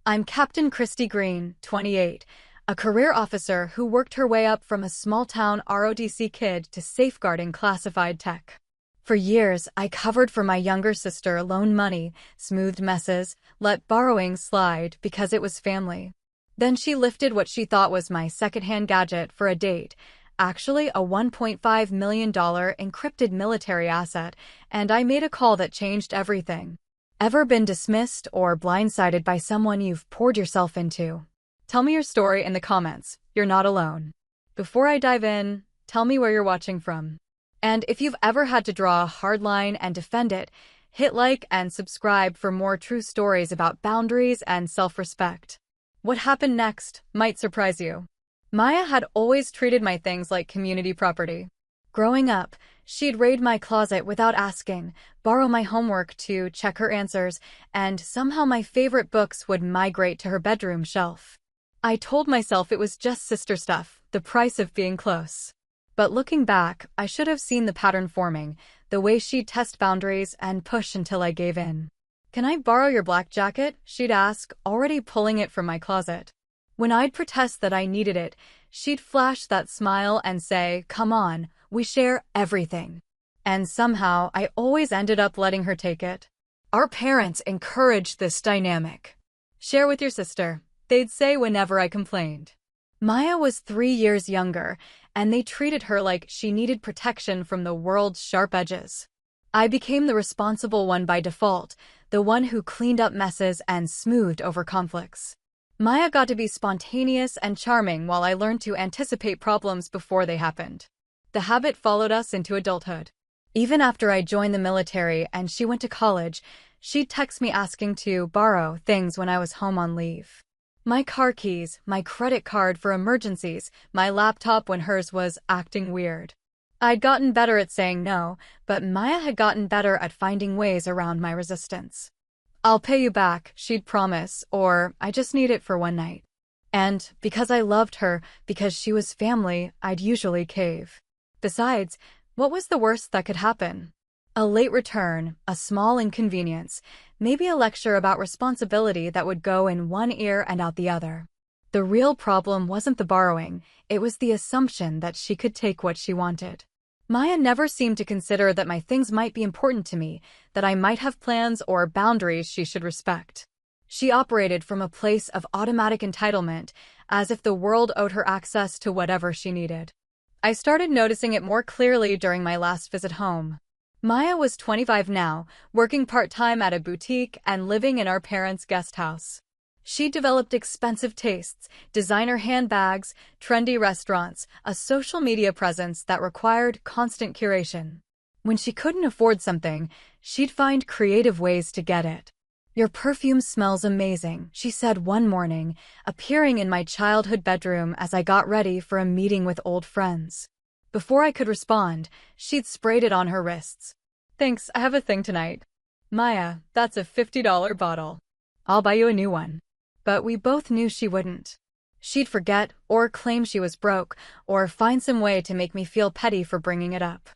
I'm Captain Christy Green, 28, a career officer who worked her way up from a small-town ROTC kid to safeguarding classified tech. For years, I covered for my younger sister, loaned money, smoothed messes, let borrowing slide because it was family. Then she lifted what she thought was my secondhand gadget for a date, actually a $1.5 million encrypted military asset, and I made a call that changed everything. Ever been dismissed or blindsided by someone you've poured yourself into? Tell me your story in the comments. You're not alone. Before I dive in, tell me where you're watching from. And if you've ever had to draw a hard line and defend it, hit like and subscribe for more true stories about boundaries and self-respect. What happened next might surprise you. Maya had always treated my things like community property. Growing up, she'd raid my closet without asking, borrow my homework to check her answers, and somehow my favorite books would migrate to her bedroom shelf. I told myself it was just sister stuff, the price of being close. But looking back, I should have seen the pattern forming, the way she'd test boundaries and push until I gave in. "Can I borrow your black jacket?" she'd ask, already pulling it from my closet. When I'd protest that I needed it, she'd flash that smile and say, "Come on, we share everything." And somehow, I always ended up letting her take it. Our parents encouraged this dynamic. "Share with your sister," they'd say whenever I complained. Maya was 3 years younger, and they treated her like she needed protection from the world's sharp edges. I became the responsible one by default, the one who cleaned up messes and smoothed over conflicts. Maya got to be spontaneous and charming while I learned to anticipate problems before they happened. The habit followed us into adulthood. Even after I joined the military and she went to college, she'd text me asking to borrow things when I was home on leave. My car keys, my credit card for emergencies, my laptop when hers was acting weird. I'd gotten better at saying no, but Maya had gotten better at finding ways around my resistance. "I'll pay you back," she'd promise, or "I just need it for one night." And because I loved her, because she was family, I'd usually cave. Besides, what was the worst that could happen? A late return, a small inconvenience, maybe a lecture about responsibility that would go in one ear and out the other. The real problem wasn't the borrowing, it was the assumption that she could take what she wanted. Maya never seemed to consider that my things might be important to me, that I might have plans or boundaries she should respect. She operated from a place of automatic entitlement, as if the world owed her access to whatever she needed. I started noticing it more clearly during my last visit home. Maya was 25 now, working part-time at a boutique and living in our parents' guest house. She developed expensive tastes, designer handbags, trendy restaurants, a social media presence that required constant curation. When she couldn't afford something, she'd find creative ways to get it. "Your perfume smells amazing," she said one morning, appearing in my childhood bedroom as I got ready for a meeting with old friends. Before I could respond, she'd sprayed it on her wrists. "Thanks, I have a thing tonight." "Maya, that's a $50 bottle. I'll buy you a new one." But we both knew she wouldn't. She'd forget, or claim she was broke, or find some way to make me feel petty for bringing it up.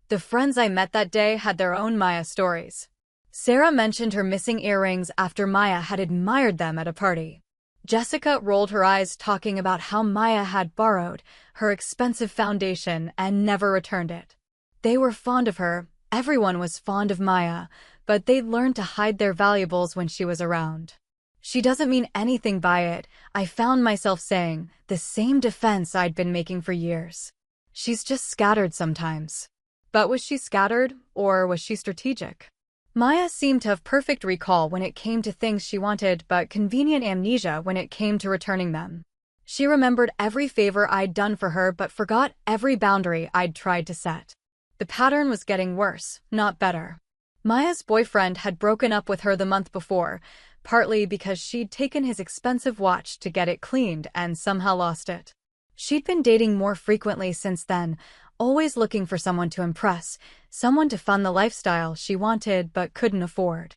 The friends I met that day had their own Maya stories. Sarah mentioned her missing earrings after Maya had admired them at a party. Jessica rolled her eyes talking about how Maya had borrowed her expensive foundation and never returned it. They were fond of her, everyone was fond of Maya, but they'd learned to hide their valuables when she was around. "She doesn't mean anything by it," I found myself saying, the same defense I'd been making for years. "She's just scattered sometimes." But was she scattered, or was she strategic? Maya seemed to have perfect recall when it came to things she wanted, but convenient amnesia when it came to returning them. She remembered every favor I'd done for her but forgot every boundary I'd tried to set. The pattern was getting worse, not better. Maya's boyfriend had broken up with her the month before, partly because she'd taken his expensive watch to get it cleaned and somehow lost it. She'd been dating more frequently since then, always looking for someone to impress, someone to fund the lifestyle she wanted but couldn't afford.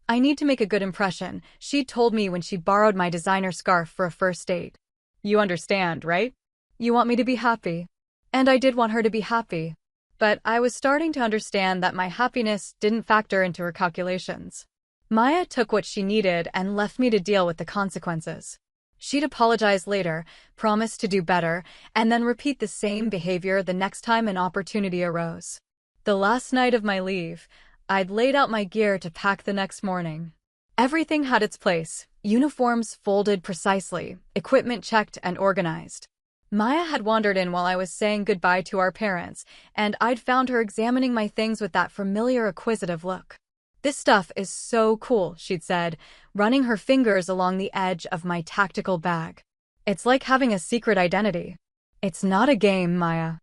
"I need to make a good impression," she'd told me when she borrowed my designer scarf for a first date. "You understand, right? You want me to be happy." And I did want her to be happy. But I was starting to understand that my happiness didn't factor into her calculations. Maya took what she needed and left me to deal with the consequences. She'd apologize later, promise to do better, and then repeat the same behavior the next time an opportunity arose. The last night of my leave, I'd laid out my gear to pack the next morning. Everything had its place, uniforms folded precisely, equipment checked and organized. Maya had wandered in while I was saying goodbye to our parents, and I'd found her examining my things with that familiar acquisitive look. "This stuff is so cool," she'd said, running her fingers along the edge of my tactical bag. "It's like having a secret identity." "It's not a game, Maya."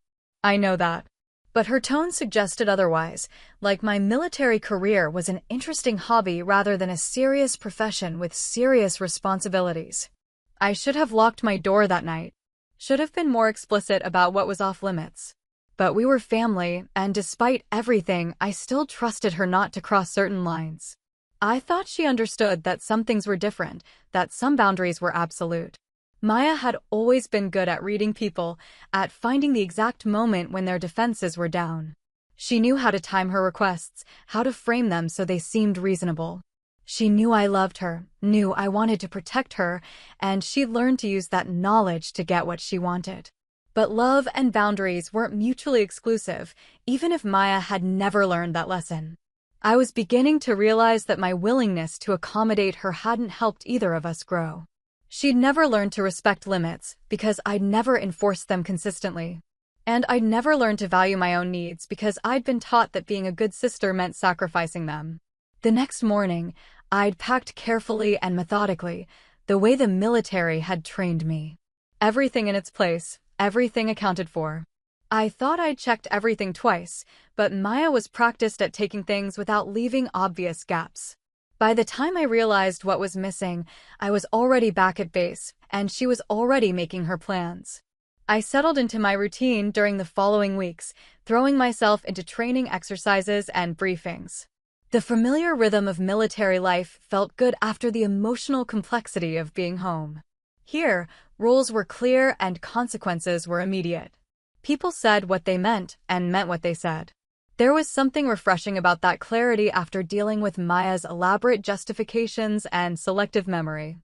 "I know that." But her tone suggested otherwise, like my military career was an interesting hobby rather than a serious profession with serious responsibilities. I should have locked my door that night. Should have been more explicit about what was off limits. But we were family, and despite everything, I still trusted her not to cross certain lines. I thought she understood that some things were different, that some boundaries were absolute. Maya had always been good at reading people, at finding the exact moment when their defenses were down. She knew how to time her requests, how to frame them so they seemed reasonable. She knew I loved her, knew I wanted to protect her, and she'd learned to use that knowledge to get what she wanted. But love and boundaries weren't mutually exclusive, even if Maya had never learned that lesson. I was beginning to realize that my willingness to accommodate her hadn't helped either of us grow. She'd never learned to respect limits because I'd never enforced them consistently. And I'd never learned to value my own needs because I'd been taught that being a good sister meant sacrificing them. The next morning, I'd packed carefully and methodically, the way the military had trained me. Everything in its place, everything accounted for. I thought I'd checked everything twice, but Maya was practiced at taking things without leaving obvious gaps. By the time I realized what was missing, I was already back at base, and she was already making her plans. I settled into my routine during the following weeks, throwing myself into training exercises and briefings. The familiar rhythm of military life felt good after the emotional complexity of being home. Here, rules were clear and consequences were immediate. People said what they meant and meant what they said. There was something refreshing about that clarity after dealing with Maya's elaborate justifications and selective memory.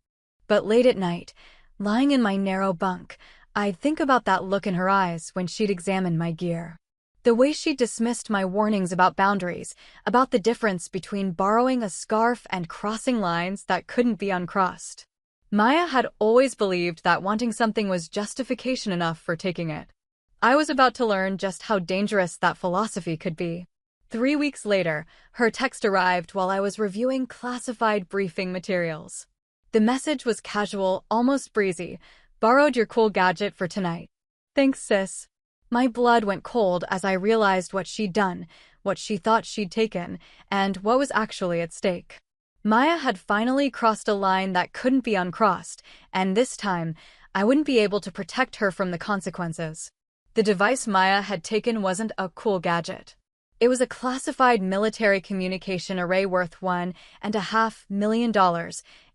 But late at night, lying in my narrow bunk, I'd think about that look in her eyes when she'd examine my gear. The way she dismissed my warnings about boundaries, about the difference between borrowing a scarf and crossing lines that couldn't be uncrossed. Maya had always believed that wanting something was justification enough for taking it. I was about to learn just how dangerous that philosophy could be. 3 weeks later, her text arrived while I was reviewing classified briefing materials. The message was casual, almost breezy. "Borrowed your cool gadget for tonight. Thanks, sis." My blood went cold as I realized what she'd done, what she thought she'd taken, and what was actually at stake. Maya had finally crossed a line that couldn't be uncrossed, and this time, I wouldn't be able to protect her from the consequences. The device Maya had taken wasn't a cool gadget. It was a classified military communication array worth $1.5 million,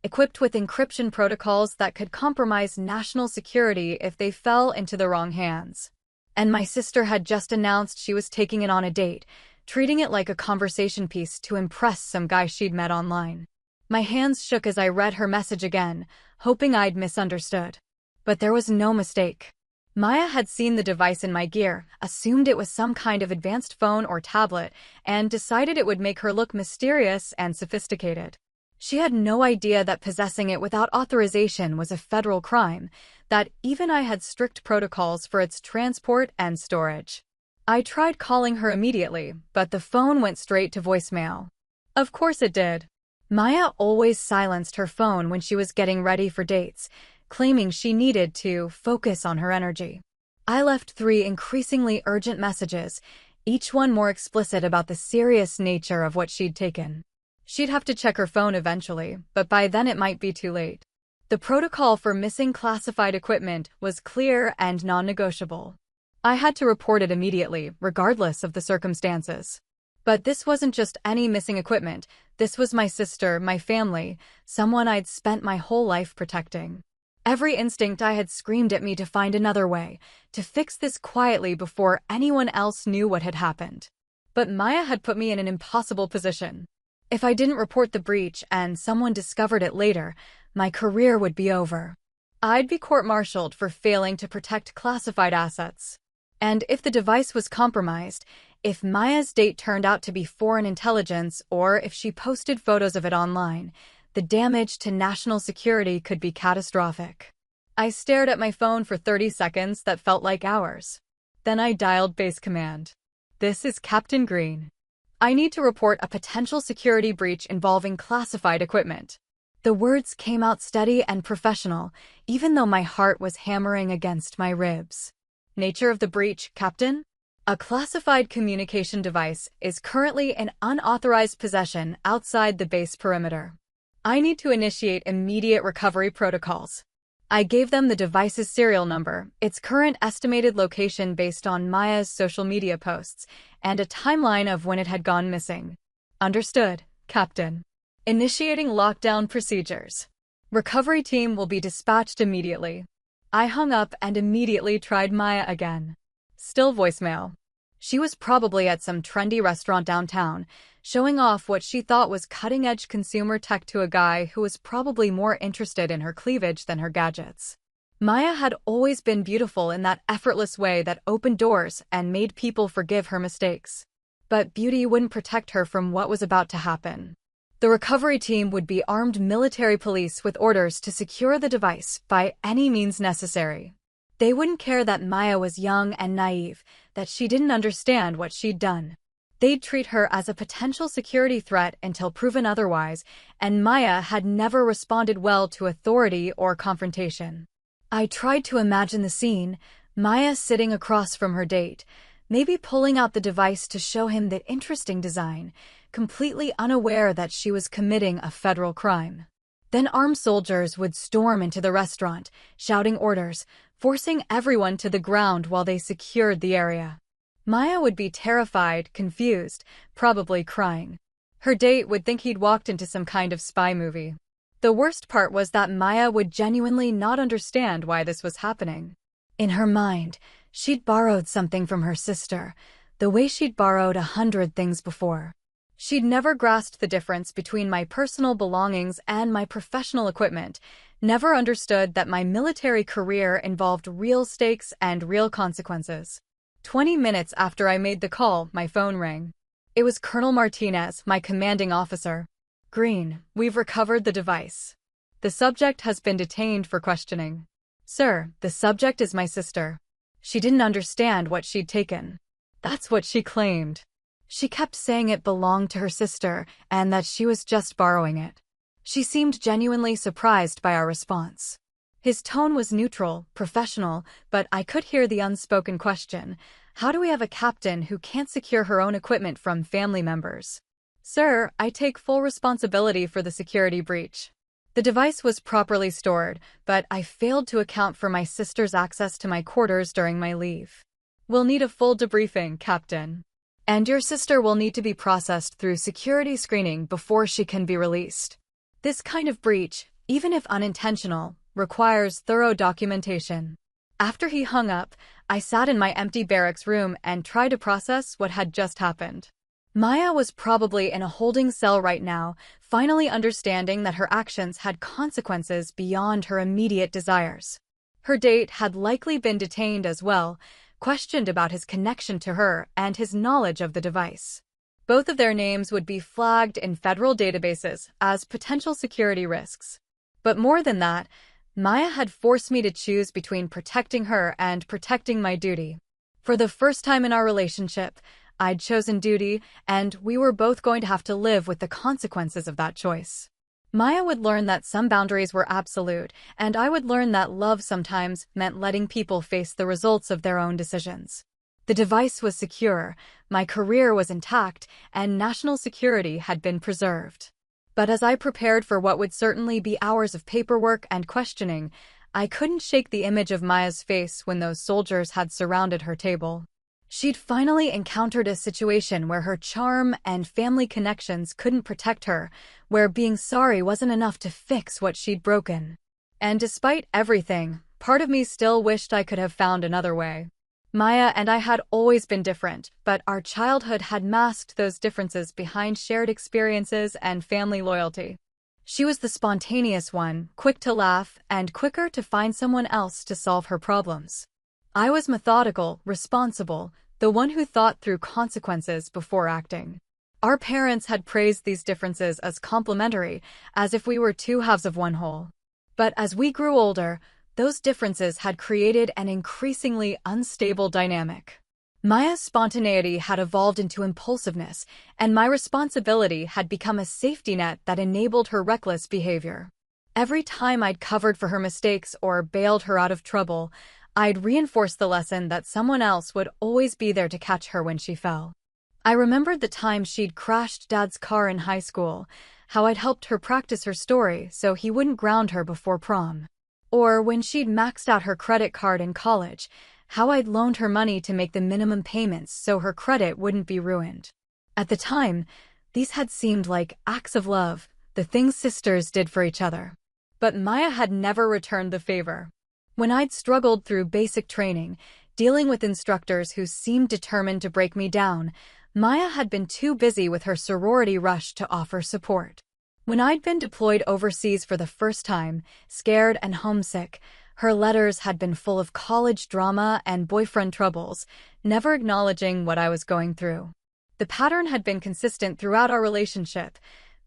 equipped with encryption protocols that could compromise national security if they fell into the wrong hands. And my sister had just announced she was taking it on a date, treating it like a conversation piece to impress some guy she'd met online. My hands shook as I read her message again, hoping I'd misunderstood. But there was no mistake. Maya had seen the device in my gear, assumed it was some kind of advanced phone or tablet, and decided it would make her look mysterious and sophisticated. She had no idea that possessing it without authorization was a federal crime, that even I had strict protocols for its transport and storage. I tried calling her immediately, but the phone went straight to voicemail. Of course it did. Maya always silenced her phone when she was getting ready for dates, claiming she needed to focus on her energy. I left 3 increasingly urgent messages, each one more explicit about the serious nature of what she'd taken. She'd have to check her phone eventually, but by then it might be too late. The protocol for missing classified equipment was clear and non-negotiable. I had to report it immediately, regardless of the circumstances. But this wasn't just any missing equipment. This was my sister, my family, someone I'd spent my whole life protecting. Every instinct I had screamed at me to find another way, to fix this quietly before anyone else knew what had happened. But Maya had put me in an impossible position. If I didn't report the breach and someone discovered it later, my career would be over. I'd be court-martialed for failing to protect classified assets. And if the device was compromised, if Maya's date turned out to be foreign intelligence, or if she posted photos of it online, the damage to national security could be catastrophic. I stared at my phone for 30 seconds that felt like hours. Then I dialed base command. This is Captain Green. I need to report a potential security breach involving classified equipment. The words came out steady and professional, even though my heart was hammering against my ribs. Nature of the breach, Captain? A classified communication device is currently in unauthorized possession outside the base perimeter. I need to initiate immediate recovery protocols. I gave them the device's serial number, its current estimated location based on Maya's social media posts, and a timeline of when it had gone missing. Understood, Captain. Initiating lockdown procedures. Recovery team will be dispatched immediately. I hung up and immediately tried Maya again. Still voicemail. She was probably at some trendy restaurant downtown, showing off what she thought was cutting-edge consumer tech to a guy who was probably more interested in her cleavage than her gadgets. Maya had always been beautiful in that effortless way that opened doors and made people forgive her mistakes. But beauty wouldn't protect her from what was about to happen. The recovery team would be armed military police with orders to secure the device by any means necessary. They wouldn't care that Maya was young and naive, that she didn't understand what she'd done. They'd treat her as a potential security threat until proven otherwise, and Maya had never responded well to authority or confrontation. I tried to imagine the scene, Maya sitting across from her date, maybe pulling out the device to show him the interesting design, completely unaware that she was committing a federal crime. Then armed soldiers would storm into the restaurant, shouting orders, forcing everyone to the ground while they secured the area. Maya would be terrified, confused, probably crying. Her date would think he'd walked into some kind of spy movie. The worst part was that Maya would genuinely not understand why this was happening. In her mind, she'd borrowed something from her sister, the way she'd borrowed 100 things before. She'd never grasped the difference between my personal belongings and my professional equipment, never understood that my military career involved real stakes and real consequences. 20 minutes after I made the call, my phone rang. It was Colonel Martinez, my commanding officer. Green, we've recovered the device. The subject has been detained for questioning. Sir, the subject is my sister. She didn't understand what she'd taken. That's what she claimed. She kept saying it belonged to her sister and that she was just borrowing it. She seemed genuinely surprised by our response. His tone was neutral, professional, but I could hear the unspoken question. How do we have a captain who can't secure her own equipment from family members? Sir, I take full responsibility for the security breach. The device was properly stored, but I failed to account for my sister's access to my quarters during my leave. We'll need a full debriefing, Captain. And your sister will need to be processed through security screening before she can be released. This kind of breach, even if unintentional, requires thorough documentation. After he hung up, I sat in my empty barracks room and tried to process what had just happened. Maya was probably in a holding cell right now, finally understanding that her actions had consequences beyond her immediate desires. Her date had likely been detained as well, questioned about his connection to her and his knowledge of the device. Both of their names would be flagged in federal databases as potential security risks. But more than that, Maya had forced me to choose between protecting her and protecting my duty. For the first time in our relationship, I'd chosen duty, and we were both going to have to live with the consequences of that choice. Maya would learn that some boundaries were absolute, and I would learn that love sometimes meant letting people face the results of their own decisions. The device was secure, my career was intact, and national security had been preserved. But as I prepared for what would certainly be hours of paperwork and questioning, I couldn't shake the image of Maya's face when those soldiers had surrounded her table. She'd finally encountered a situation where her charm and family connections couldn't protect her, where being sorry wasn't enough to fix what she'd broken. And despite everything, part of me still wished I could have found another way. Maya and I had always been different, but our childhood had masked those differences behind shared experiences and family loyalty. She was the spontaneous one, quick to laugh, and quicker to find someone else to solve her problems. I was methodical, responsible, the one who thought through consequences before acting. Our parents had praised these differences as complementary, as if we were two halves of one whole. But as we grew older, those differences had created an increasingly unstable dynamic. Maya's spontaneity had evolved into impulsiveness, and my responsibility had become a safety net that enabled her reckless behavior. Every time I'd covered for her mistakes or bailed her out of trouble, I'd reinforced the lesson that someone else would always be there to catch her when she fell. I remembered the time she'd crashed Dad's car in high school, how I'd helped her practice her story so he wouldn't ground her before prom. Or when she'd maxed out her credit card in college, how I'd loaned her money to make the minimum payments so her credit wouldn't be ruined. At the time, these had seemed like acts of love, the things sisters did for each other. But Maya had never returned the favor. When I'd struggled through basic training, dealing with instructors who seemed determined to break me down, Maya had been too busy with her sorority rush to offer support. When I'd been deployed overseas for the first time, scared and homesick, her letters had been full of college drama and boyfriend troubles, never acknowledging what I was going through. The pattern had been consistent throughout our relationship.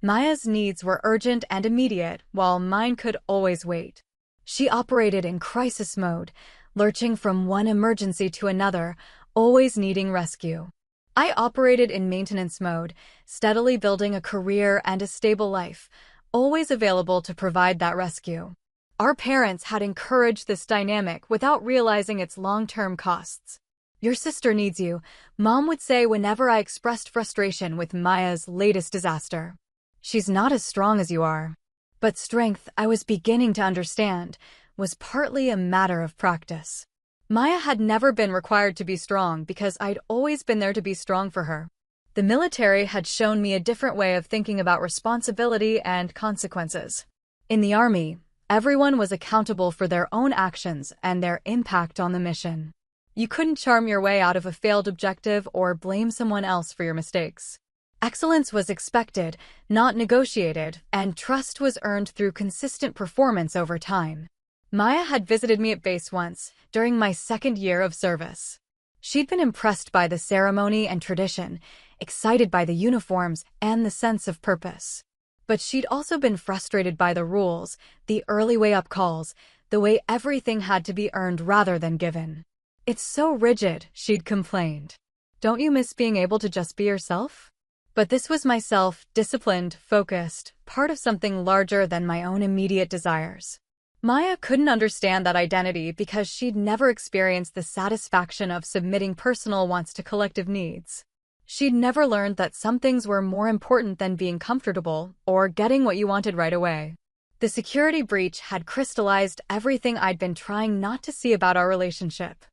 Maya's needs were urgent and immediate, while mine could always wait. She operated in crisis mode, lurching from one emergency to another, always needing rescue. I operated in maintenance mode, steadily building a career and a stable life, always available to provide that rescue. Our parents had encouraged this dynamic without realizing its long-term costs. "Your sister needs you," Mom would say whenever I expressed frustration with Maya's latest disaster. "She's not as strong as you are." But strength, I was beginning to understand, was partly a matter of practice. Maya had never been required to be strong because I'd always been there to be strong for her. The military had shown me a different way of thinking about responsibility and consequences. In the Army, everyone was accountable for their own actions and their impact on the mission. You couldn't charm your way out of a failed objective or blame someone else for your mistakes. Excellence was expected, not negotiated, and trust was earned through consistent performance over time. Maya had visited me at base once, during my second year of service. She'd been impressed by the ceremony and tradition, excited by the uniforms and the sense of purpose. But she'd also been frustrated by the rules, the early wake-up calls, the way everything had to be earned rather than given. "It's so rigid," she'd complained. "Don't you miss being able to just be yourself?" But this was myself, disciplined, focused, part of something larger than my own immediate desires. Maya couldn't understand that identity because she'd never experienced the satisfaction of submitting personal wants to collective needs. She'd never learned that some things were more important than being comfortable or getting what you wanted right away. The security breach had crystallized everything I'd been trying not to see about our relationship.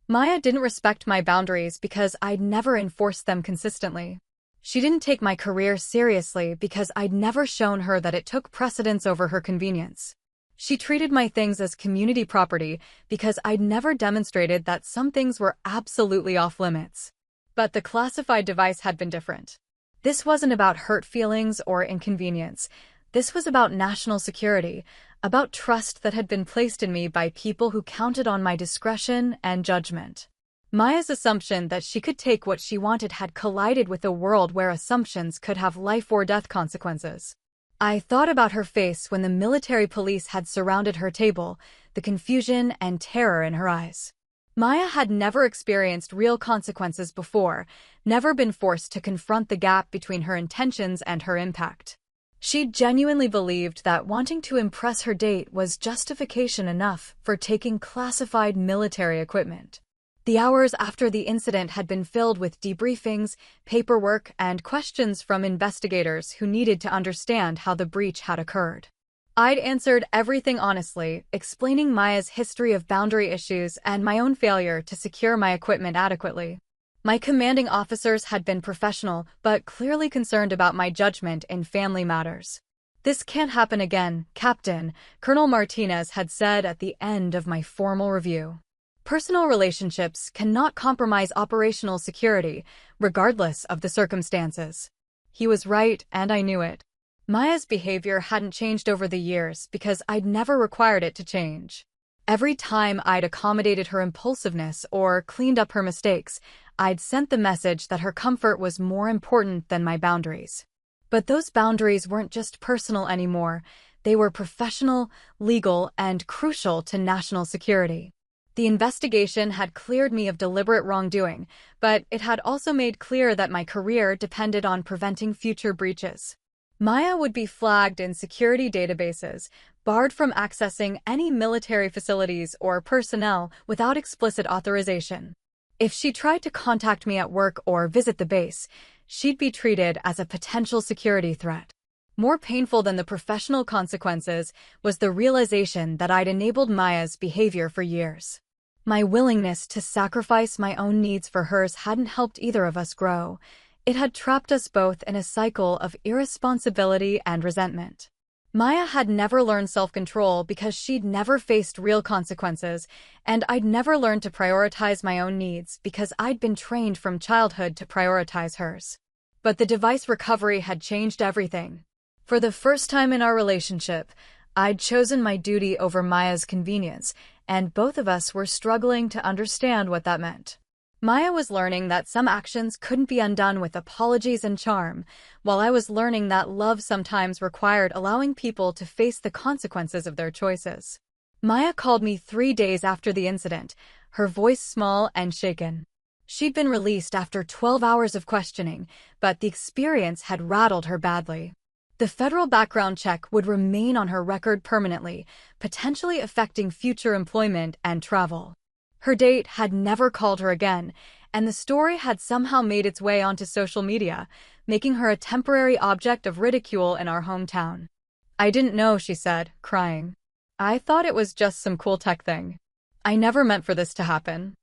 Maya didn't respect my boundaries because I'd never enforced them consistently. She didn't take my career seriously because I'd never shown her that it took precedence over her convenience. She treated my things as community property because I'd never demonstrated that some things were absolutely off-limits. But the classified device had been different. This wasn't about hurt feelings or inconvenience. This was about national security, about trust that had been placed in me by people who counted on my discretion and judgment. Maya's assumption that she could take what she wanted had collided with a world where assumptions could have life-or-death consequences. I thought about her face when the military police had surrounded her table, the confusion and terror in her eyes. Maya had never experienced real consequences before, never been forced to confront the gap between her intentions and her impact. She genuinely believed that wanting to impress her date was justification enough for taking classified military equipment. The hours after the incident had been filled with debriefings, paperwork, and questions from investigators who needed to understand how the breach had occurred. I'd answered everything honestly, explaining Maya's history of boundary issues and my own failure to secure my equipment adequately. My commanding officers had been professional, but clearly concerned about my judgment in family matters. "This can't happen again, Captain," Colonel Martinez had said at the end of my formal review. Personal relationships cannot compromise operational security, regardless of the circumstances. He was right, and I knew it. Maya's behavior hadn't changed over the years because I'd never required it to change. Every time I'd accommodated her impulsiveness or cleaned up her mistakes, I'd sent the message that her comfort was more important than my boundaries. But those boundaries weren't just personal anymore. They were professional, legal, and crucial to national security. The investigation had cleared me of deliberate wrongdoing, but it had also made clear that my career depended on preventing future breaches. Maya would be flagged in security databases, barred from accessing any military facilities or personnel without explicit authorization. If she tried to contact me at work or visit the base, she'd be treated as a potential security threat. More painful than the professional consequences was the realization that I'd enabled Maya's behavior for years. My willingness to sacrifice my own needs for hers hadn't helped either of us grow. It had trapped us both in a cycle of irresponsibility and resentment. Maya had never learned self-control because she'd never faced real consequences, and I'd never learned to prioritize my own needs because I'd been trained from childhood to prioritize hers. But the device recovery had changed everything. For the first time in our relationship, I'd chosen my duty over Maya's convenience, and both of us were struggling to understand what that meant. Maya was learning that some actions couldn't be undone with apologies and charm, while I was learning that love sometimes required allowing people to face the consequences of their choices. Maya called me 3 days after the incident, her voice small and shaken. She'd been released after 12 hours of questioning, but the experience had rattled her badly. The federal background check would remain on her record permanently, potentially affecting future employment and travel. Her date had never called her again, and the story had somehow made its way onto social media, making her a temporary object of ridicule in our hometown. "I didn't know," she said, crying. "I thought it was just some cool tech thing. I never meant for this to happen."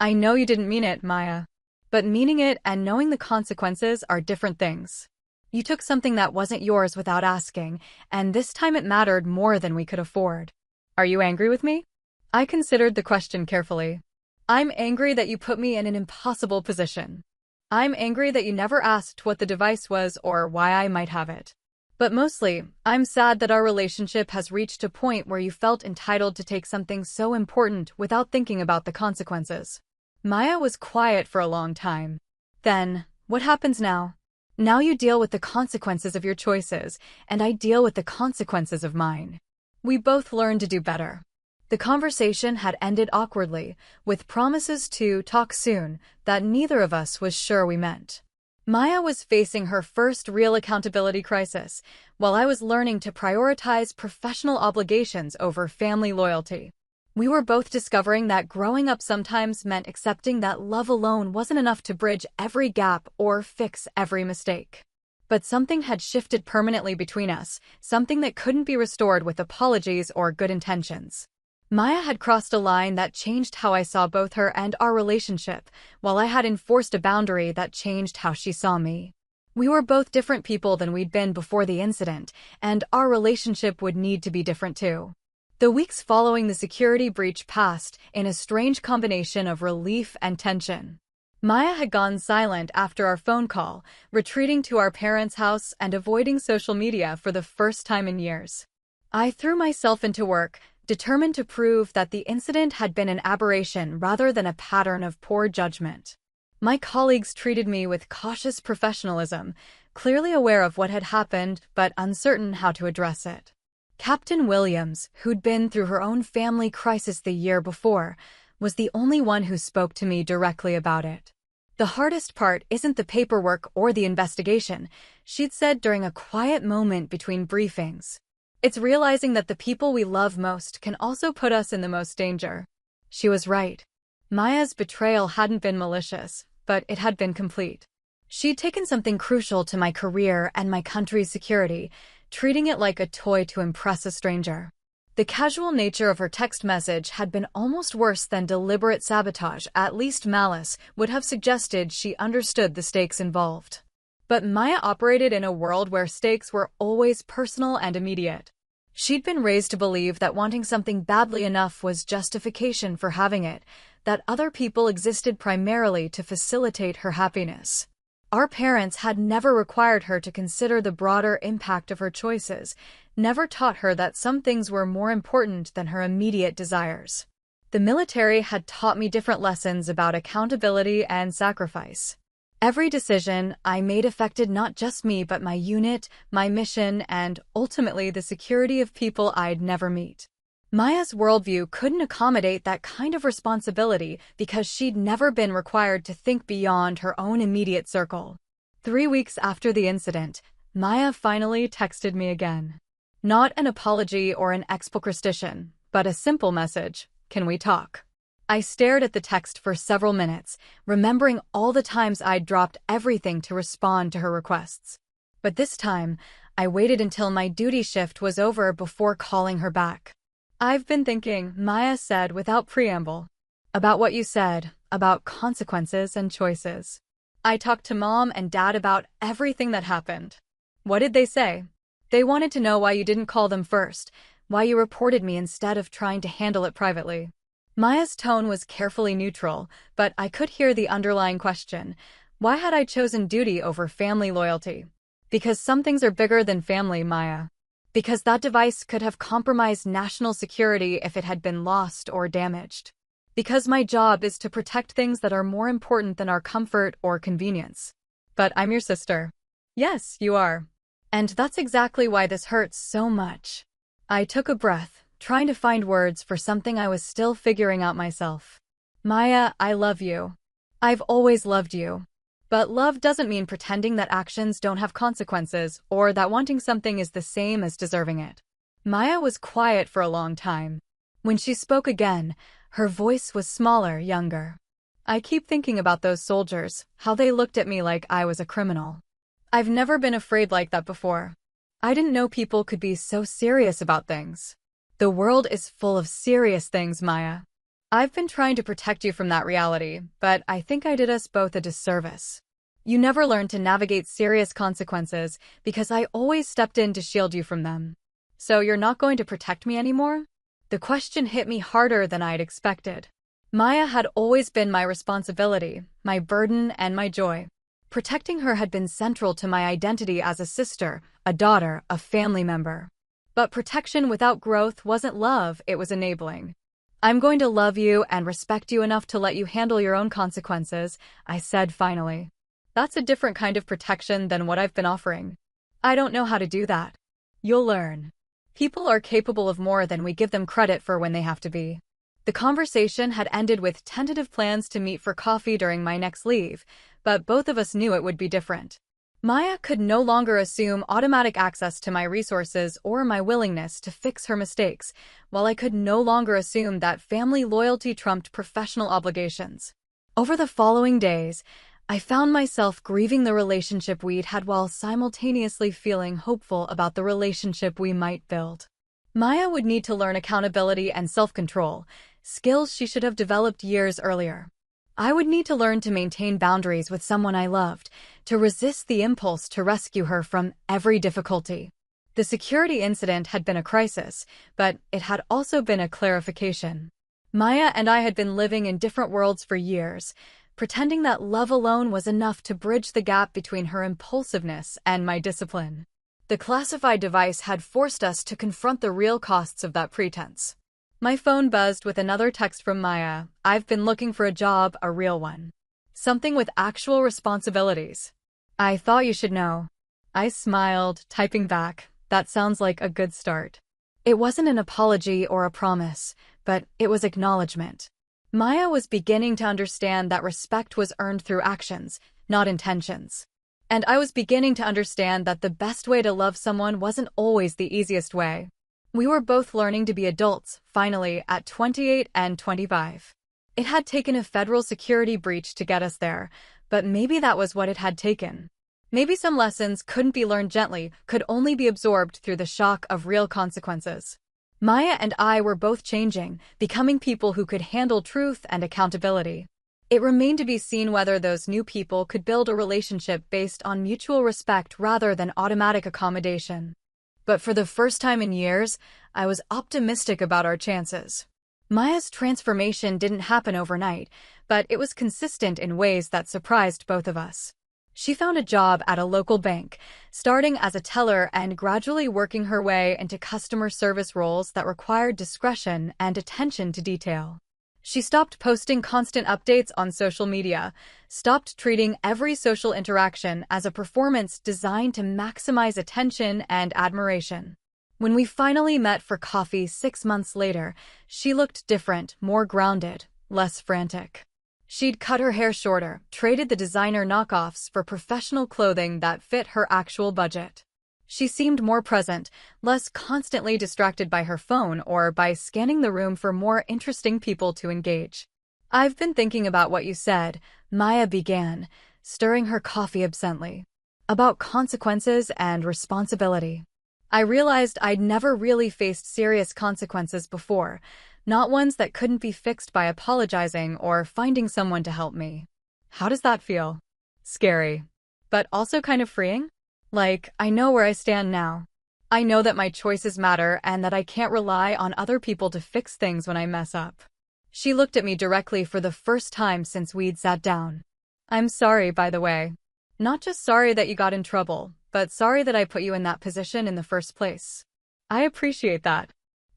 "I know you didn't mean it, Maya. But meaning it and knowing the consequences are different things. You took something that wasn't yours without asking, and this time it mattered more than we could afford. Are you angry with me?" I considered the question carefully. "I'm angry that you put me in an impossible position. I'm angry that you never asked what the device was or why I might have it. But mostly, I'm sad that our relationship has reached a point where you felt entitled to take something so important without thinking about the consequences." Maya was quiet for a long time. "Then, what happens now? Now you deal with the consequences of your choices, and I deal with the consequences of mine. We both learn to do better." The conversation had ended awkwardly, with promises to talk soon that neither of us was sure we meant. Maya was facing her first real accountability crisis, while I was learning to prioritize professional obligations over family loyalty. We were both discovering that growing up sometimes meant accepting that love alone wasn't enough to bridge every gap or fix every mistake. But something had shifted permanently between us, something that couldn't be restored with apologies or good intentions. Maya had crossed a line that changed how I saw both her and our relationship, while I had enforced a boundary that changed how she saw me. We were both different people than we'd been before the incident, and our relationship would need to be different too. The weeks following the security breach passed in a strange combination of relief and tension. Maya had gone silent after our phone call, retreating to our parents' house and avoiding social media for the first time in years. I threw myself into work, determined to prove that the incident had been an aberration rather than a pattern of poor judgment. My colleagues treated me with cautious professionalism, clearly aware of what had happened but uncertain how to address it. Captain Williams, who'd been through her own family crisis the year before, was the only one who spoke to me directly about it. "The hardest part isn't the paperwork or the investigation," she'd said during a quiet moment between briefings. "It's realizing that the people we love most can also put us in the most danger." She was right. Maya's betrayal hadn't been malicious, but it had been complete. She'd taken something crucial to my career and my country's security, treating it like a toy to impress a stranger. The casual nature of her text message had been almost worse than deliberate sabotage. At least malice would have suggested she understood the stakes involved. But Maya operated in a world where stakes were always personal and immediate. She'd been raised to believe that wanting something badly enough was justification for having it, that other people existed primarily to facilitate her happiness. Our parents had never required her to consider the broader impact of her choices, never taught her that some things were more important than her immediate desires. The military had taught me different lessons about accountability and sacrifice. Every decision I made affected not just me but my unit, my mission, and ultimately the security of people I'd never meet. Maya's worldview couldn't accommodate that kind of responsibility because she'd never been required to think beyond her own immediate circle. 3 weeks after the incident, Maya finally texted me again. Not an apology or an explication, but a simple message: "Can we talk?" I stared at the text for several minutes, remembering all the times I'd dropped everything to respond to her requests. But this time, I waited until my duty shift was over before calling her back. "I've been thinking," Maya said without preamble, "about what you said, about consequences and choices. I talked to Mom and Dad about everything that happened." "What did they say?" "They wanted to know why you didn't call them first, why you reported me instead of trying to handle it privately." Maya's tone was carefully neutral, but I could hear the underlying question. Why had I chosen duty over family loyalty? Because some things are bigger than family, Maya. Because that device could have compromised national security if it had been lost or damaged. Because my job is to protect things that are more important than our comfort or convenience. But I'm your sister. Yes, you are. And that's exactly why this hurts so much. I took a breath, trying to find words for something I was still figuring out myself. "Maya, I love you. I've always loved you. But love doesn't mean pretending that actions don't have consequences or that wanting something is the same as deserving it." Maya was quiet for a long time. When she spoke again, her voice was smaller, younger. "I keep thinking about those soldiers, how they looked at me like I was a criminal. I've never been afraid like that before. I didn't know people could be so serious about things. The world is full of serious things, Maya. I've been trying to protect you from that reality, but I think I did us both a disservice. You never learned to navigate serious consequences because I always stepped in to shield you from them. So you're not going to protect me anymore?" The question hit me harder than I'd expected. Maya had always been my responsibility, my burden, and my joy. Protecting her had been central to my identity as a sister, a daughter, a family member. But protection without growth wasn't love, it was enabling. "I'm going to love you and respect you enough to let you handle your own consequences," I said finally. "That's a different kind of protection than what I've been offering. I don't know how to do that." "You'll learn. People are capable of more than we give them credit for when they have to be." The conversation had ended with tentative plans to meet for coffee during my next leave, but both of us knew it would be different. Maya could no longer assume automatic access to my resources or my willingness to fix her mistakes, while I could no longer assume that family loyalty trumped professional obligations. Over the following days, I found myself grieving the relationship we'd had while simultaneously feeling hopeful about the relationship we might build. Maya would need to learn accountability and self-control, skills she should have developed years earlier. I would need to learn to maintain boundaries with someone I loved, to resist the impulse to rescue her from every difficulty. The security incident had been a crisis, but it had also been a clarification. Maya and I had been living in different worlds for years, pretending that love alone was enough to bridge the gap between her impulsiveness and my discipline. The classified device had forced us to confront the real costs of that pretense. My phone buzzed with another text from Maya. "I've been looking for a job, a real one. Something with actual responsibilities. I thought you should know." I smiled, typing back, "That sounds like a good start." It wasn't an apology or a promise, but it was acknowledgement. Maya was beginning to understand that respect was earned through actions, not intentions. And I was beginning to understand that the best way to love someone wasn't always the easiest way. We were both learning to be adults, finally, at 28 and 25. It had taken a federal security breach to get us there, but maybe that was what it had taken. Maybe some lessons couldn't be learned gently, could only be absorbed through the shock of real consequences. Maya and I were both changing, becoming people who could handle truth and accountability. It remained to be seen whether those new people could build a relationship based on mutual respect rather than automatic accommodation. But for the first time in years, I was optimistic about our chances. Maya's transformation didn't happen overnight, but it was consistent in ways that surprised both of us. She found a job at a local bank, starting as a teller and gradually working her way into customer service roles that required discretion and attention to detail. She stopped posting constant updates on social media, stopped treating every social interaction as a performance designed to maximize attention and admiration. When we finally met for coffee 6 months later, she looked different, more grounded, less frantic. She'd cut her hair shorter, traded the designer knockoffs for professional clothing that fit her actual budget. She seemed more present, less constantly distracted by her phone or by scanning the room for more interesting people to engage. "I've been thinking about what you said," Maya began, stirring her coffee absently, "about consequences and responsibility. I realized I'd never really faced serious consequences before, not ones that couldn't be fixed by apologizing or finding someone to help me. How does that feel?" "Scary. But also kind of freeing? Like, I know where I stand now. I know that my choices matter and that I can't rely on other people to fix things when I mess up." She looked at me directly for the first time since we'd sat down. "I'm sorry, by the way. Not just sorry that you got in trouble, but sorry that I put you in that position in the first place. I appreciate that.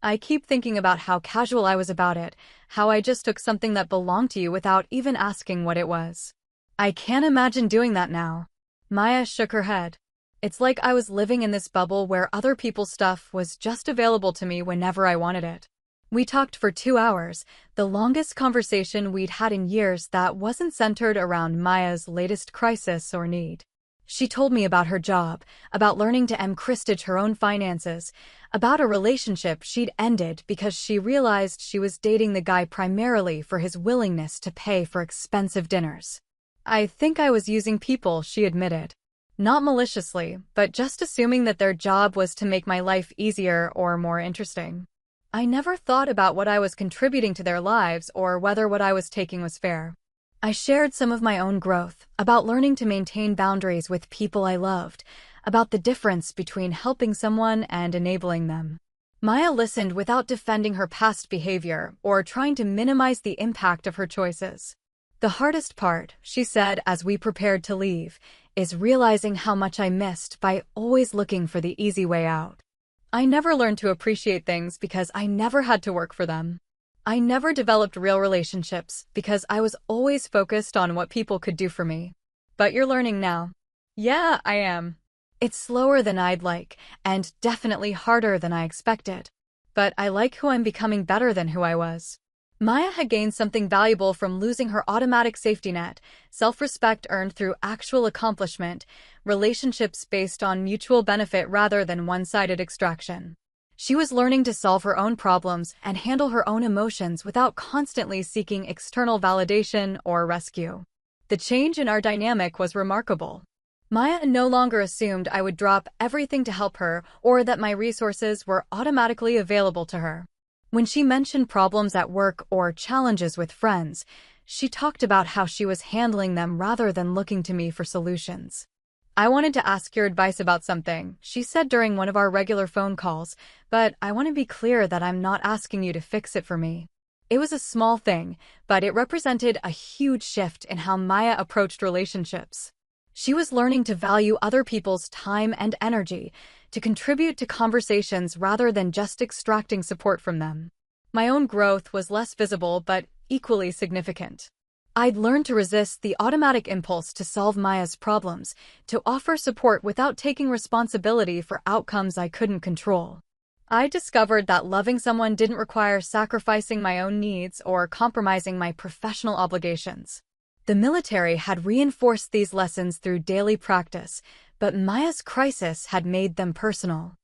I keep thinking about how casual I was about it, how I just took something that belonged to you without even asking what it was. I can't imagine doing that now." Maya shook her head. "It's like I was living in this bubble where other people's stuff was just available to me whenever I wanted it." We talked for 2 hours, the longest conversation we'd had in years that wasn't centered around Maya's latest crisis or need. She told me about her job, about learning to emcristage her own finances, about a relationship she'd ended because she realized she was dating the guy primarily for his willingness to pay for expensive dinners. "I think I was using people," she admitted. "Not maliciously, but just assuming that their job was to make my life easier or more interesting. I never thought about what I was contributing to their lives or whether what I was taking was fair." I shared some of my own growth, about learning to maintain boundaries with people I loved, about the difference between helping someone and enabling them. Maya listened without defending her past behavior or trying to minimize the impact of her choices. "The hardest part," she said as we prepared to leave, "is realizing how much I missed by always looking for the easy way out. I never learned to appreciate things because I never had to work for them. I never developed real relationships because I was always focused on what people could do for me. But you're learning now." "Yeah, I am. It's slower than I'd like, and definitely harder than I expected. But I like who I'm becoming better than who I was." Maya had gained something valuable from losing her automatic safety net, self-respect earned through actual accomplishment, relationships based on mutual benefit rather than one-sided extraction. She was learning to solve her own problems and handle her own emotions without constantly seeking external validation or rescue. The change in our dynamic was remarkable. Maya no longer assumed I would drop everything to help her or that my resources were automatically available to her. When she mentioned problems at work or challenges with friends, she talked about how she was handling them rather than looking to me for solutions. "I wanted to ask your advice about something," she said during one of our regular phone calls, "but I want to be clear that I'm not asking you to fix it for me." It was a small thing, but it represented a huge shift in how Maya approached relationships. She was learning to value other people's time and energy, to contribute to conversations rather than just extracting support from them. My own growth was less visible but equally significant. I'd learned to resist the automatic impulse to solve Maya's problems, to offer support without taking responsibility for outcomes I couldn't control. I discovered that loving someone didn't require sacrificing my own needs or compromising my professional obligations. The military had reinforced these lessons through daily practice, but Maya's crisis had made them personal.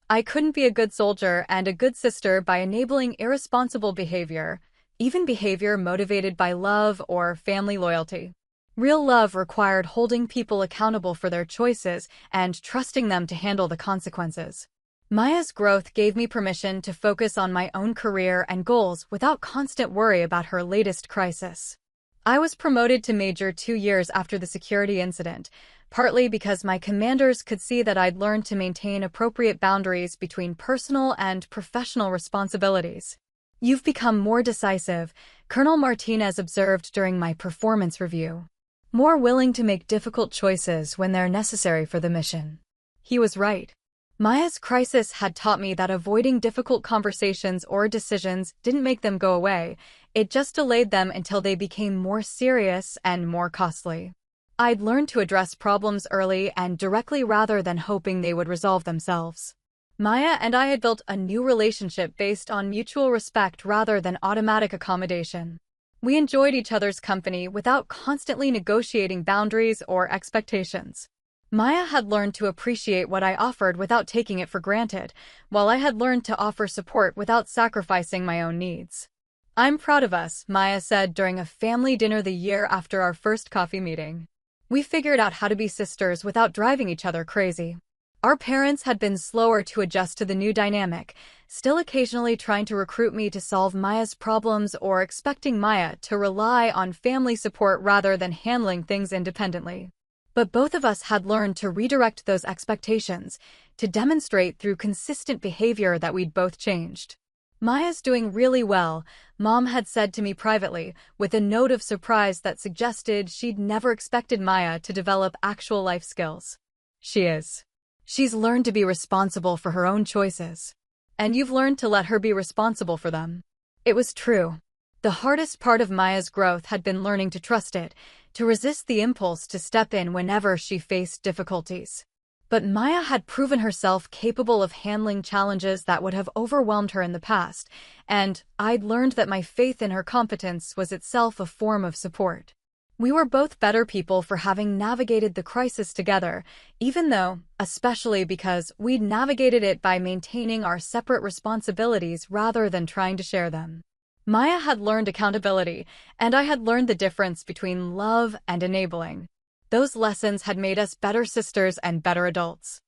I couldn't be a good soldier and a good sister by enabling irresponsible behavior, even behavior motivated by love or family loyalty. Real love required holding people accountable for their choices and trusting them to handle the consequences. Maya's growth gave me permission to focus on my own career and goals without constant worry about her latest crisis. I was promoted to major 2 years after the security incident, partly because my commanders could see that I'd learned to maintain appropriate boundaries between personal and professional responsibilities. You've become more decisive, Colonel Martinez observed during my performance review. More willing to make difficult choices when they're necessary for the mission. He was right. Maya's crisis had taught me that avoiding difficult conversations or decisions didn't make them go away, it just delayed them until they became more serious and more costly. I'd learned to address problems early and directly rather than hoping they would resolve themselves. Maya and I had built a new relationship based on mutual respect rather than automatic accommodation. We enjoyed each other's company without constantly negotiating boundaries or expectations. Maya had learned to appreciate what I offered without taking it for granted, while I had learned to offer support without sacrificing my own needs. "I'm proud of us," Maya said during a family dinner the year after our first coffee meeting. We figured out how to be sisters without driving each other crazy. Our parents had been slower to adjust to the new dynamic, still occasionally trying to recruit me to solve Maya's problems or expecting Maya to rely on family support rather than handling things independently. But both of us had learned to redirect those expectations, to demonstrate through consistent behavior that we'd both changed. "Maya's doing really well," Mom had said to me privately, with a note of surprise that suggested she'd never expected Maya to develop actual life skills. "She is. She's learned to be responsible for her own choices. And you've learned to let her be responsible for them." It was true. The hardest part of Maya's growth had been learning to trust it, to resist the impulse to step in whenever she faced difficulties. But Maya had proven herself capable of handling challenges that would have overwhelmed her in the past, and I'd learned that my faith in her competence was itself a form of support. We were both better people for having navigated the crisis together, even though, especially because we'd navigated it by maintaining our separate responsibilities rather than trying to share them. Maya had learned accountability, and I had learned the difference between love and enabling. Those lessons had made us better sisters and better adults.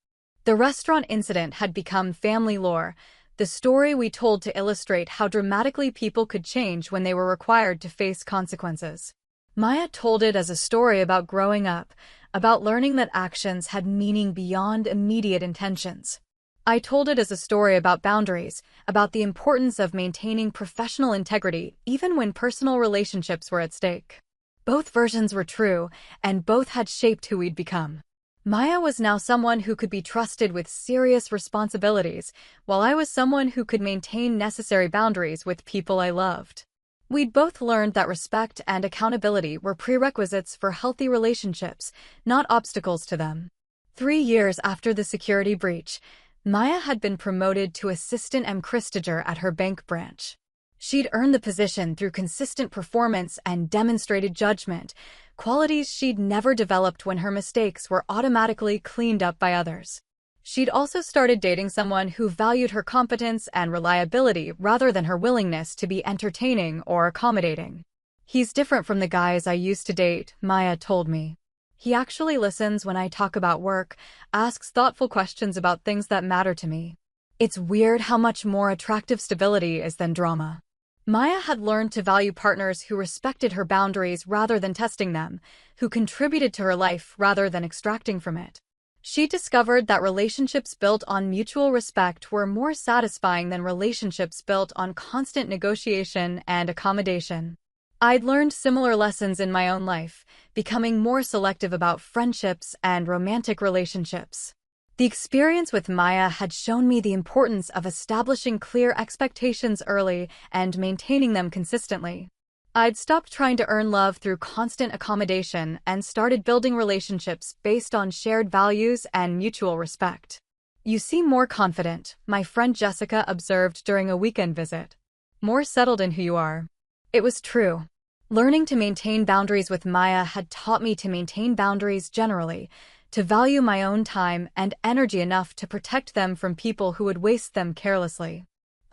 The restaurant incident had become family lore, the story we told to illustrate how dramatically people could change when they were required to face consequences. Maya told it as a story about growing up, about learning that actions had meaning beyond immediate intentions. I told it as a story about boundaries, about the importance of maintaining professional integrity even when personal relationships were at stake. Both versions were true, and both had shaped who we'd become. Maya was now someone who could be trusted with serious responsibilities, while I was someone who could maintain necessary boundaries with people I loved. We'd both learned that respect and accountability were prerequisites for healthy relationships, not obstacles to them. 3 years after the security breach, Maya had been promoted to assistant manager at her bank branch. She'd earned the position through consistent performance and demonstrated judgment, qualities she'd never developed when her mistakes were automatically cleaned up by others. She'd also started dating someone who valued her competence and reliability rather than her willingness to be entertaining or accommodating. "He's different from the guys I used to date," Maya told me. "He actually listens when I talk about work, asks thoughtful questions about things that matter to me. It's weird how much more attractive stability is than drama." Maya had learned to value partners who respected her boundaries rather than testing them, who contributed to her life rather than extracting from it. She discovered that relationships built on mutual respect were more satisfying than relationships built on constant negotiation and accommodation. I'd learned similar lessons in my own life, becoming more selective about friendships and romantic relationships. The experience with Maya had shown me the importance of establishing clear expectations early and maintaining them consistently. I'd stopped trying to earn love through constant accommodation and started building relationships based on shared values and mutual respect. "You seem more confident," my friend Jessica observed during a weekend visit. "More settled in who you are." It was true. Learning to maintain boundaries with Maya had taught me to maintain boundaries generally, to value my own time and energy enough to protect them from people who would waste them carelessly.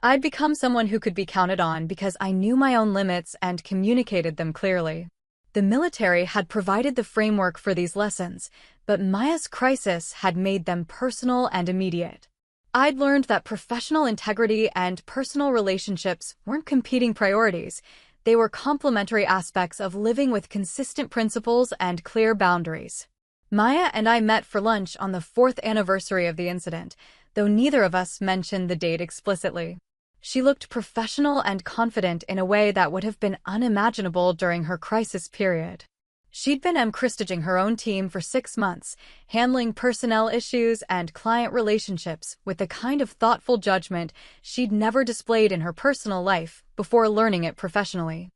I'd become someone who could be counted on because I knew my own limits and communicated them clearly. The military had provided the framework for these lessons, but Maya's crisis had made them personal and immediate. I'd learned that professional integrity and personal relationships weren't competing priorities. They were complementary aspects of living with consistent principles and clear boundaries. Maya and I met for lunch on the 4th anniversary of the incident, though neither of us mentioned the date explicitly. She looked professional and confident in a way that would have been unimaginable during her crisis period. She'd been emcristiging her own team for 6 months, handling personnel issues and client relationships with the kind of thoughtful judgment she'd never displayed in her personal life before learning it professionally.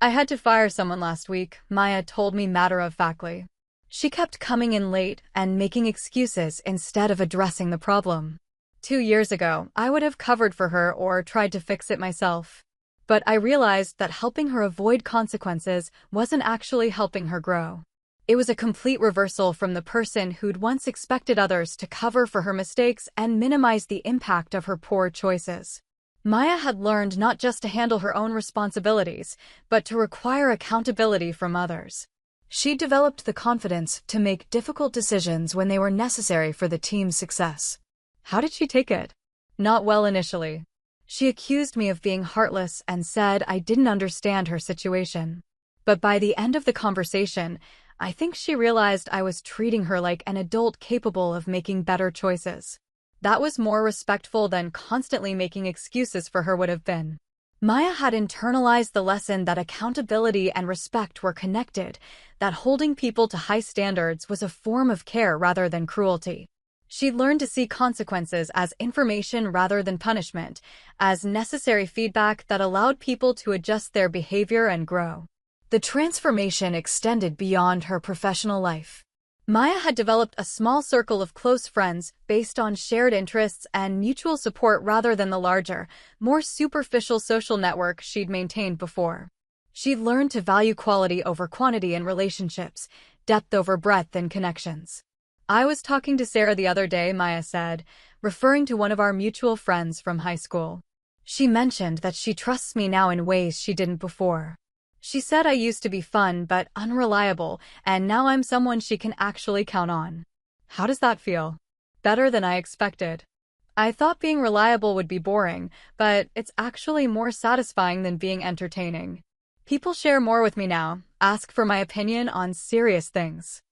"I had to fire someone last week," Maya told me matter-of-factly. She kept coming in late and making excuses instead of addressing the problem. 2 years ago, I would have covered for her or tried to fix it myself. But I realized that helping her avoid consequences wasn't actually helping her grow. It was a complete reversal from the person who'd once expected others to cover for her mistakes and minimize the impact of her poor choices. Maya had learned not just to handle her own responsibilities, but to require accountability from others. She developed the confidence to make difficult decisions when they were necessary for the team's success. How did she take it? Not well initially. She accused me of being heartless and said I didn't understand her situation. But by the end of the conversation, I think she realized I was treating her like an adult capable of making better choices. That was more respectful than constantly making excuses for her would have been. Maya had internalized the lesson that accountability and respect were connected, that holding people to high standards was a form of care rather than cruelty. She learned to see consequences as information rather than punishment, as necessary feedback that allowed people to adjust their behavior and grow. The transformation extended beyond her professional life. Maya had developed a small circle of close friends based on shared interests and mutual support rather than the larger, more superficial social network she'd maintained before. She'd learned to value quality over quantity in relationships, depth over breadth in connections. "I was talking to Sarah the other day," Maya said, referring to one of our mutual friends from high school. "She mentioned that she trusts me now in ways she didn't before. She said I used to be fun but unreliable, and now I'm someone she can actually count on." How does that feel? Better than I expected. I thought being reliable would be boring, but it's actually more satisfying than being entertaining. People share more with me now, ask for my opinion on serious things.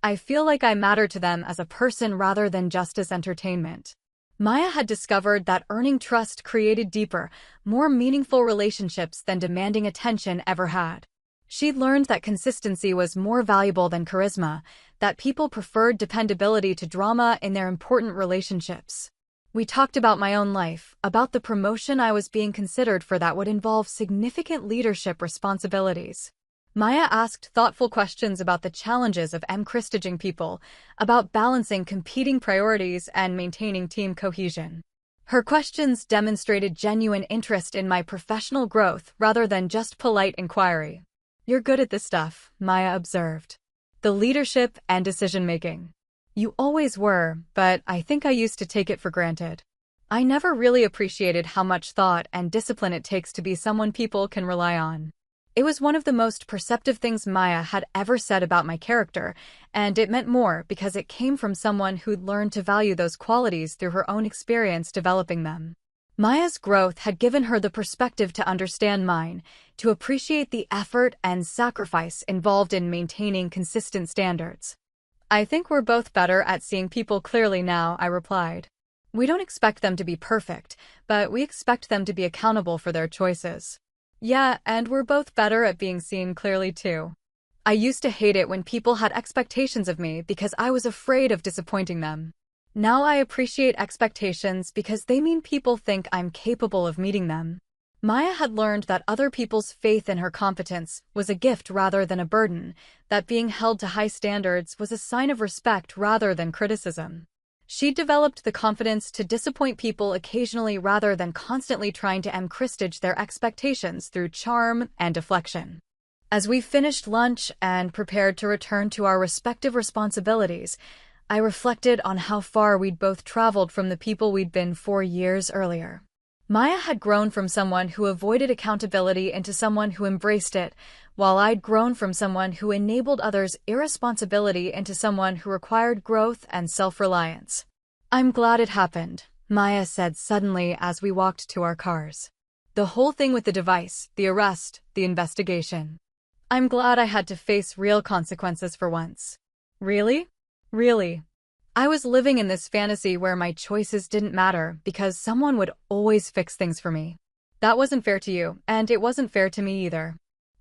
I feel like I matter to them as a person rather than just as entertainment. Maya had discovered that earning trust created deeper, more meaningful relationships than demanding attention ever had. She'd learned that consistency was more valuable than charisma, that people preferred dependability to drama in their important relationships. We talked about my own life, about the promotion I was being considered for that would involve significant leadership responsibilities. Maya asked thoughtful questions about the challenges of emcristiging people, about balancing competing priorities and maintaining team cohesion. Her questions demonstrated genuine interest in my professional growth rather than just polite inquiry. "You're good at this stuff," Maya observed. "The leadership and decision-making. You always were, but I think I used to take it for granted. I never really appreciated how much thought and discipline it takes to be someone people can rely on." It was one of the most perceptive things Maya had ever said about my character, and it meant more because it came from someone who'd learned to value those qualities through her own experience developing them. Maya's growth had given her the perspective to understand mine, to appreciate the effort and sacrifice involved in maintaining consistent standards. "I think we're both better at seeing people clearly now," I replied. "We don't expect them to be perfect, but we expect them to be accountable for their choices." "Yeah, and we're both better at being seen clearly too. I used to hate it when people had expectations of me because I was afraid of disappointing them. Now I appreciate expectations because they mean people think I'm capable of meeting them." Maya had learned that other people's faith in her competence was a gift rather than a burden, that being held to high standards was a sign of respect rather than criticism. She developed the confidence to disappoint people occasionally rather than constantly trying to emcristage their expectations through charm and deflection. As we finished lunch and prepared to return to our respective responsibilities, I reflected on how far we'd both traveled from the people we'd been 4 years earlier. Maya had grown from someone who avoided accountability into someone who embraced it, while I'd grown from someone who enabled others' irresponsibility into someone who required growth and self-reliance. "I'm glad it happened," Maya said suddenly as we walked to our cars. "The whole thing with the device, the arrest, the investigation. I'm glad I had to face real consequences for once." "Really?" "Really. I was living in this fantasy where my choices didn't matter because someone would always fix things for me. That wasn't fair to you, and it wasn't fair to me either.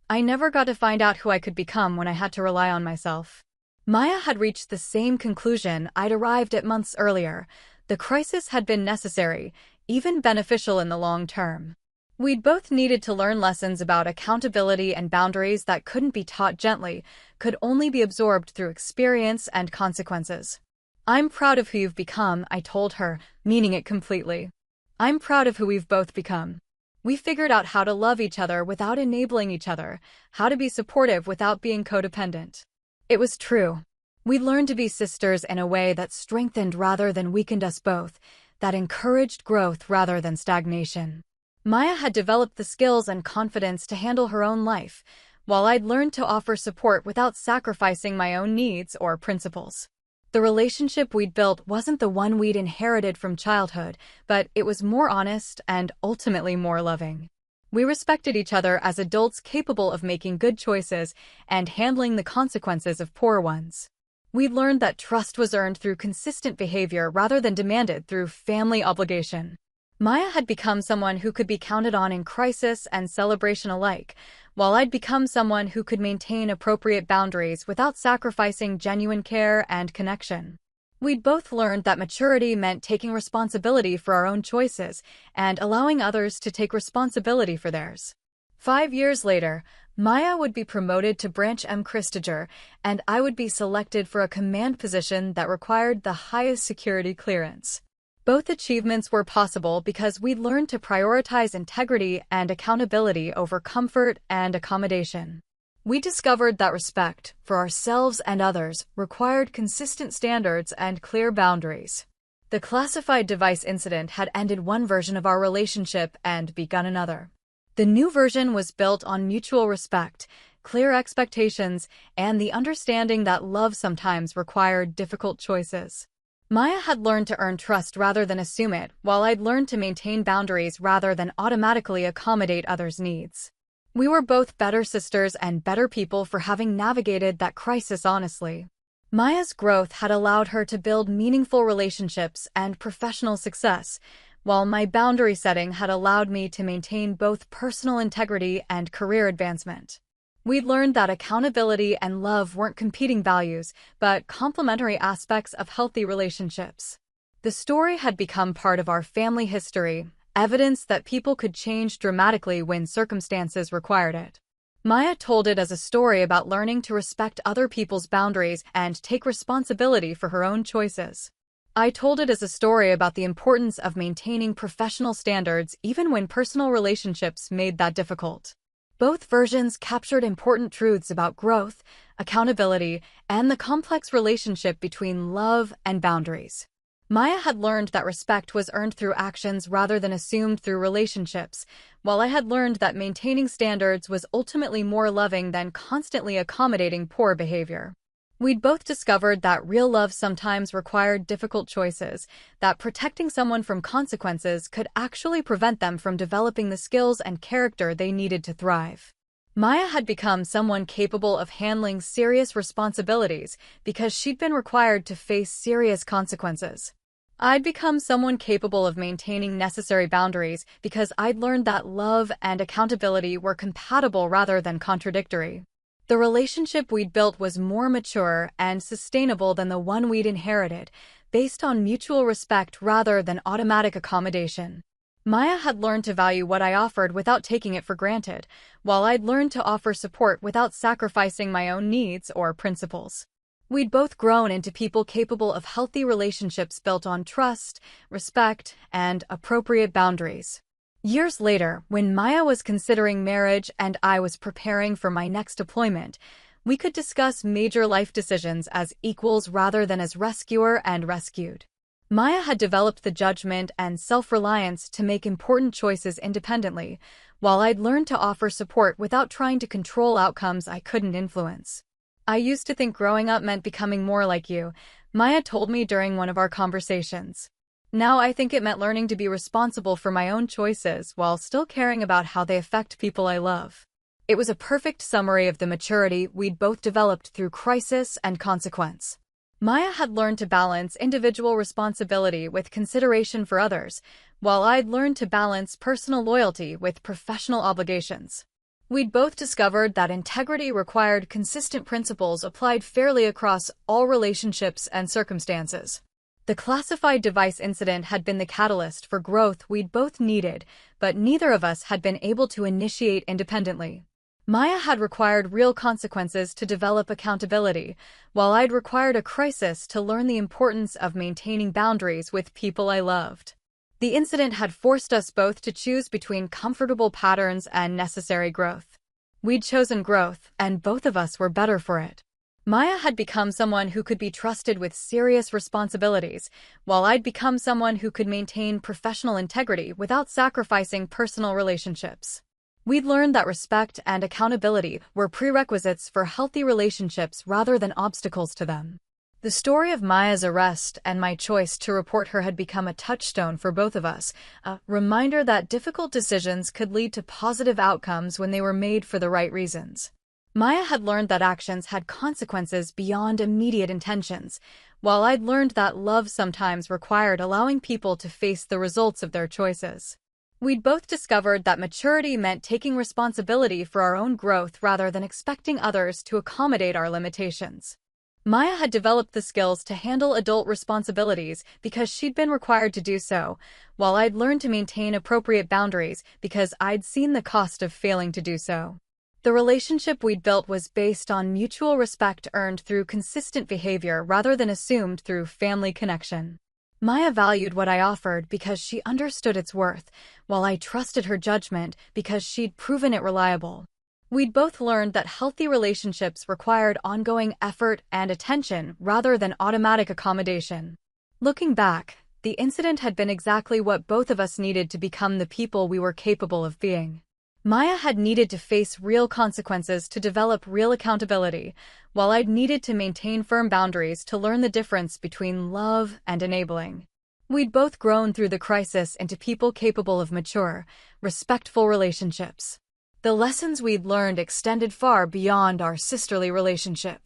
I never got to find out who I could become when I had to rely on myself. Maya had reached the same conclusion I'd arrived at months earlier. The crisis had been necessary, even beneficial in the long term. We'd both needed to learn lessons about accountability and boundaries that couldn't be taught gently, could only be absorbed through experience and consequences. I'm proud of who you've become, I told her, meaning it completely. I'm proud of who we've both become. We figured out how to love each other without enabling each other, how to be supportive without being codependent. It was true. We learned to be sisters in a way that strengthened rather than weakened us both, that encouraged growth rather than stagnation. Maya had developed the skills and confidence to handle her own life, while I'd learned to offer support without sacrificing my own needs or principles. The relationship we'd built wasn't the one we'd inherited from childhood, but it was more honest and ultimately more loving. We respected each other as adults capable of making good choices and handling the consequences of poor ones. We'd learned that trust was earned through consistent behavior rather than demanded through family obligation. Maya had become someone who could be counted on in crisis and celebration alike, while I'd become someone who could maintain appropriate boundaries without sacrificing genuine care and connection. We'd both learned that maturity meant taking responsibility for our own choices and allowing others to take responsibility for theirs. 5 years later, Maya would be promoted to Branch M. Christager, and I would be selected for a command position that required the highest security clearance. Both achievements were possible because we'd learned to prioritize integrity and accountability over comfort and accommodation. We discovered that respect, for ourselves and others, required consistent standards and clear boundaries. The classified device incident had ended one version of our relationship and begun another. The new version was built on mutual respect, clear expectations, and the understanding that love sometimes required difficult choices. Maya had learned to earn trust rather than assume it, while I'd learned to maintain boundaries rather than automatically accommodate others' needs. We were both better sisters and better people for having navigated that crisis honestly. Maya's growth had allowed her to build meaningful relationships and professional success, while my boundary setting had allowed me to maintain both personal integrity and career advancement. We'd learned that accountability and love weren't competing values, but complementary aspects of healthy relationships. The story had become part of our family history, evidence that people could change dramatically when circumstances required it. Maya told it as a story about learning to respect other people's boundaries and take responsibility for her own choices. I told it as a story about the importance of maintaining professional standards even when personal relationships made that difficult. Both versions captured important truths about growth, accountability, and the complex relationship between love and boundaries. Maya had learned that respect was earned through actions rather than assumed through relationships, while I had learned that maintaining standards was ultimately more loving than constantly accommodating poor behavior. We'd both discovered that real love sometimes required difficult choices, that protecting someone from consequences could actually prevent them from developing the skills and character they needed to thrive. Maya had become someone capable of handling serious responsibilities because she'd been required to face serious consequences. I'd become someone capable of maintaining necessary boundaries because I'd learned that love and accountability were compatible rather than contradictory. The relationship we'd built was more mature and sustainable than the one we'd inherited, based on mutual respect rather than automatic accommodation. Maya had learned to value what I offered without taking it for granted, while I'd learned to offer support without sacrificing my own needs or principles. We'd both grown into people capable of healthy relationships built on trust, respect, and appropriate boundaries. Years later, when Maya was considering marriage and I was preparing for my next deployment, we could discuss major life decisions as equals rather than as rescuer and rescued. Maya had developed the judgment and self-reliance to make important choices independently, while I'd learned to offer support without trying to control outcomes I couldn't influence. I used to think growing up meant becoming more like you, Maya told me during one of our conversations. Now I think it meant learning to be responsible for my own choices while still caring about how they affect people I love. It was a perfect summary of the maturity we'd both developed through crisis and consequence. Maya had learned to balance individual responsibility with consideration for others, while I'd learned to balance personal loyalty with professional obligations. We'd both discovered that integrity required consistent principles applied fairly across all relationships and circumstances. The classified device incident had been the catalyst for growth we'd both needed, but neither of us had been able to initiate independently. Maya had required real consequences to develop accountability, while I'd required a crisis to learn the importance of maintaining boundaries with people I loved. The incident had forced us both to choose between comfortable patterns and necessary growth. We'd chosen growth, and both of us were better for it. Maya had become someone who could be trusted with serious responsibilities, while I'd become someone who could maintain professional integrity without sacrificing personal relationships. We'd learned that respect and accountability were prerequisites for healthy relationships rather than obstacles to them. The story of Maya's arrest and my choice to report her had become a touchstone for both of us, a reminder that difficult decisions could lead to positive outcomes when they were made for the right reasons. Maya had learned that actions had consequences beyond immediate intentions, while I'd learned that love sometimes required allowing people to face the results of their choices. We'd both discovered that maturity meant taking responsibility for our own growth rather than expecting others to accommodate our limitations. Maya had developed the skills to handle adult responsibilities because she'd been required to do so, while I'd learned to maintain appropriate boundaries because I'd seen the cost of failing to do so. The relationship we'd built was based on mutual respect earned through consistent behavior rather than assumed through family connection. Maya valued what I offered because she understood its worth, while I trusted her judgment because she'd proven it reliable. We'd both learned that healthy relationships required ongoing effort and attention rather than automatic accommodation. Looking back, the incident had been exactly what both of us needed to become the people we were capable of being. Maya had needed to face real consequences to develop real accountability, while I'd needed to maintain firm boundaries to learn the difference between love and enabling. We'd both grown through the crisis into people capable of mature, respectful relationships. The lessons we'd learned extended far beyond our sisterly relationship.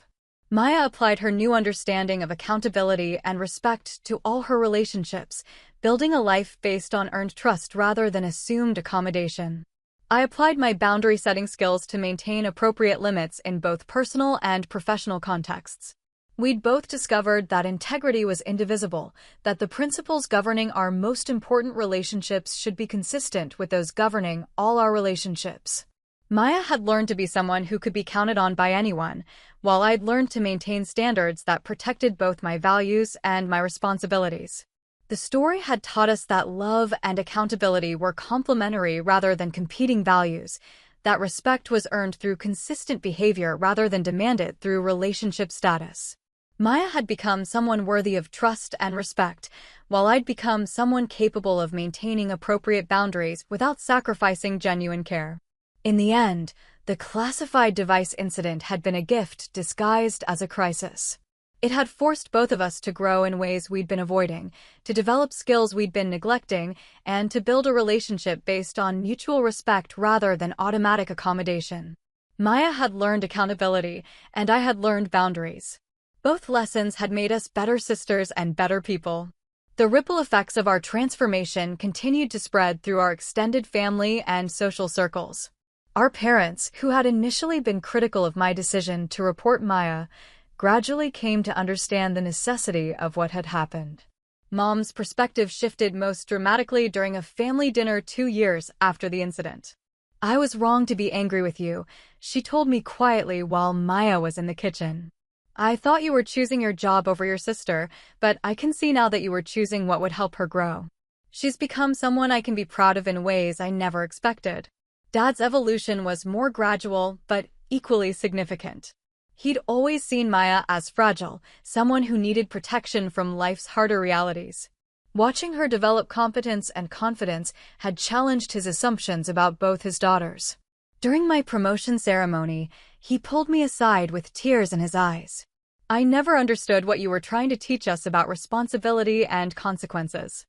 Maya applied her new understanding of accountability and respect to all her relationships, building a life based on earned trust rather than assumed accommodation. I applied my boundary-setting skills to maintain appropriate limits in both personal and professional contexts. We'd both discovered that integrity was indivisible, that the principles governing our most important relationships should be consistent with those governing all our relationships. Maya had learned to be someone who could be counted on by anyone, while I'd learned to maintain standards that protected both my values and my responsibilities. The story had taught us that love and accountability were complementary rather than competing values, that respect was earned through consistent behavior rather than demanded through relationship status. Maya had become someone worthy of trust and respect, while I'd become someone capable of maintaining appropriate boundaries without sacrificing genuine care. In the end, the classified device incident had been a gift disguised as a crisis. It had forced both of us to grow in ways we'd been avoiding, to develop skills we'd been neglecting, and to build a relationship based on mutual respect rather than automatic accommodation. Maya had learned accountability, and I had learned boundaries. Both lessons had made us better sisters and better people. The ripple effects of our transformation continued to spread through our extended family and social circles. Our parents, who had initially been critical of my decision to report Maya, gradually came to understand the necessity of what had happened. Mom's perspective shifted most dramatically during a family dinner 2 years after the incident. "I was wrong to be angry with you," she told me quietly while Maya was in the kitchen. "I thought you were choosing your job over your sister, but I can see now that you were choosing what would help her grow. She's become someone I can be proud of in ways I never expected." Dad's evolution was more gradual, but equally significant. He'd always seen Maya as fragile, someone who needed protection from life's harder realities. Watching her develop competence and confidence had challenged his assumptions about both his daughters. During my promotion ceremony, he pulled me aside with tears in his eyes. "I never understood what you were trying to teach us about responsibility and consequences.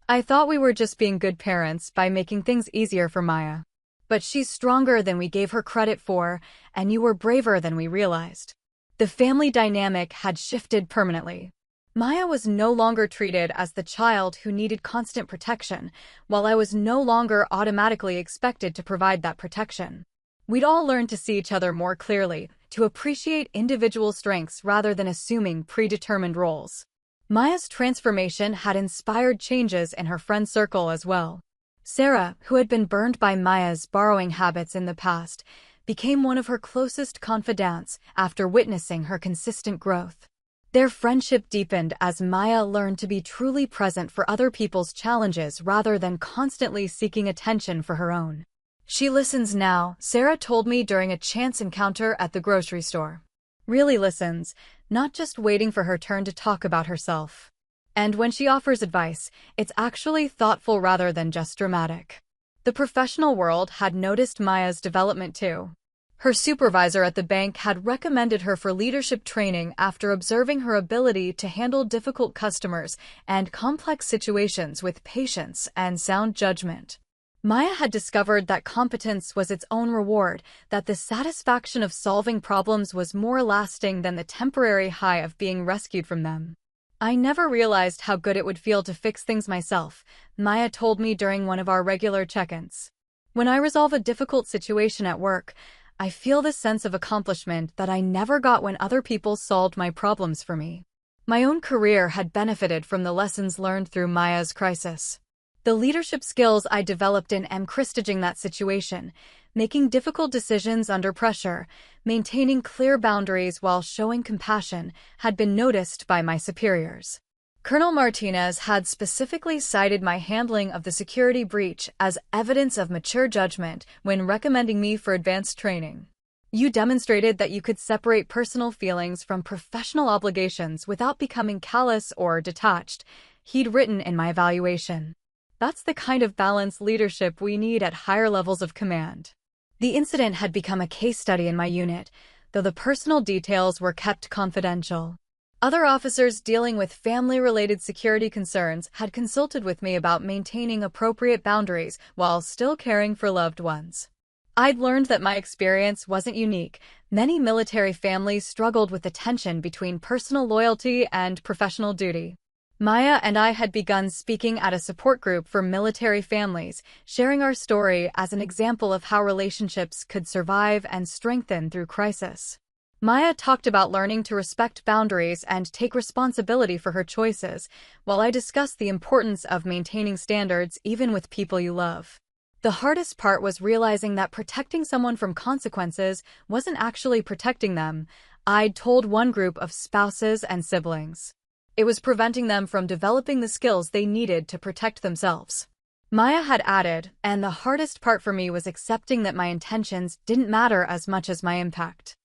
I thought we were just being good parents by making things easier for Maya. But she's stronger than we gave her credit for, and you were braver than we realized." The family dynamic had shifted permanently. Maya was no longer treated as the child who needed constant protection, while I was no longer automatically expected to provide that protection. We'd all learned to see each other more clearly, to appreciate individual strengths rather than assuming predetermined roles. Maya's transformation had inspired changes in her friend circle as well. Sarah, who had been burned by Maya's borrowing habits in the past, became one of her closest confidants after witnessing her consistent growth. Their friendship deepened as Maya learned to be truly present for other people's challenges rather than constantly seeking attention for her own. She listens now, Sarah told me during a chance encounter at the grocery store. Really listens, not just waiting for her turn to talk about herself. And when she offers advice, it's actually thoughtful rather than just dramatic. The professional world had noticed Maya's development too. Her supervisor at the bank had recommended her for leadership training after observing her ability to handle difficult customers and complex situations with patience and sound judgment. Maya had discovered that competence was its own reward, that the satisfaction of solving problems was more lasting than the temporary high of being rescued from them. I never realized how good it would feel to fix things myself, Maya told me during one of our regular check-ins. When I resolve a difficult situation at work, I feel this sense of accomplishment that I never got when other people solved my problems for me. My own career had benefited from the lessons learned through Maya's crisis. The leadership skills I developed in staging that situation, making difficult decisions under pressure, maintaining clear boundaries while showing compassion, had been noticed by my superiors. Colonel Martinez had specifically cited my handling of the security breach as evidence of mature judgment when recommending me for advanced training. You demonstrated that you could separate personal feelings from professional obligations without becoming callous or detached, he'd written in my evaluation. That's the kind of balanced leadership we need at higher levels of command. The incident had become a case study in my unit, though the personal details were kept confidential. Other officers dealing with family-related security concerns had consulted with me about maintaining appropriate boundaries while still caring for loved ones. I'd learned that my experience wasn't unique. Many military families struggled with the tension between personal loyalty and professional duty. Maya and I had begun speaking at a support group for military families, sharing our story as an example of how relationships could survive and strengthen through crisis. Maya talked about learning to respect boundaries and take responsibility for her choices, while I discussed the importance of maintaining standards even with people you love. The hardest part was realizing that protecting someone from consequences wasn't actually protecting them, I'd told one group of spouses and siblings. It was preventing them from developing the skills they needed to protect themselves. Maya had added, and the hardest part for me was accepting that my intentions didn't matter as much as my impact.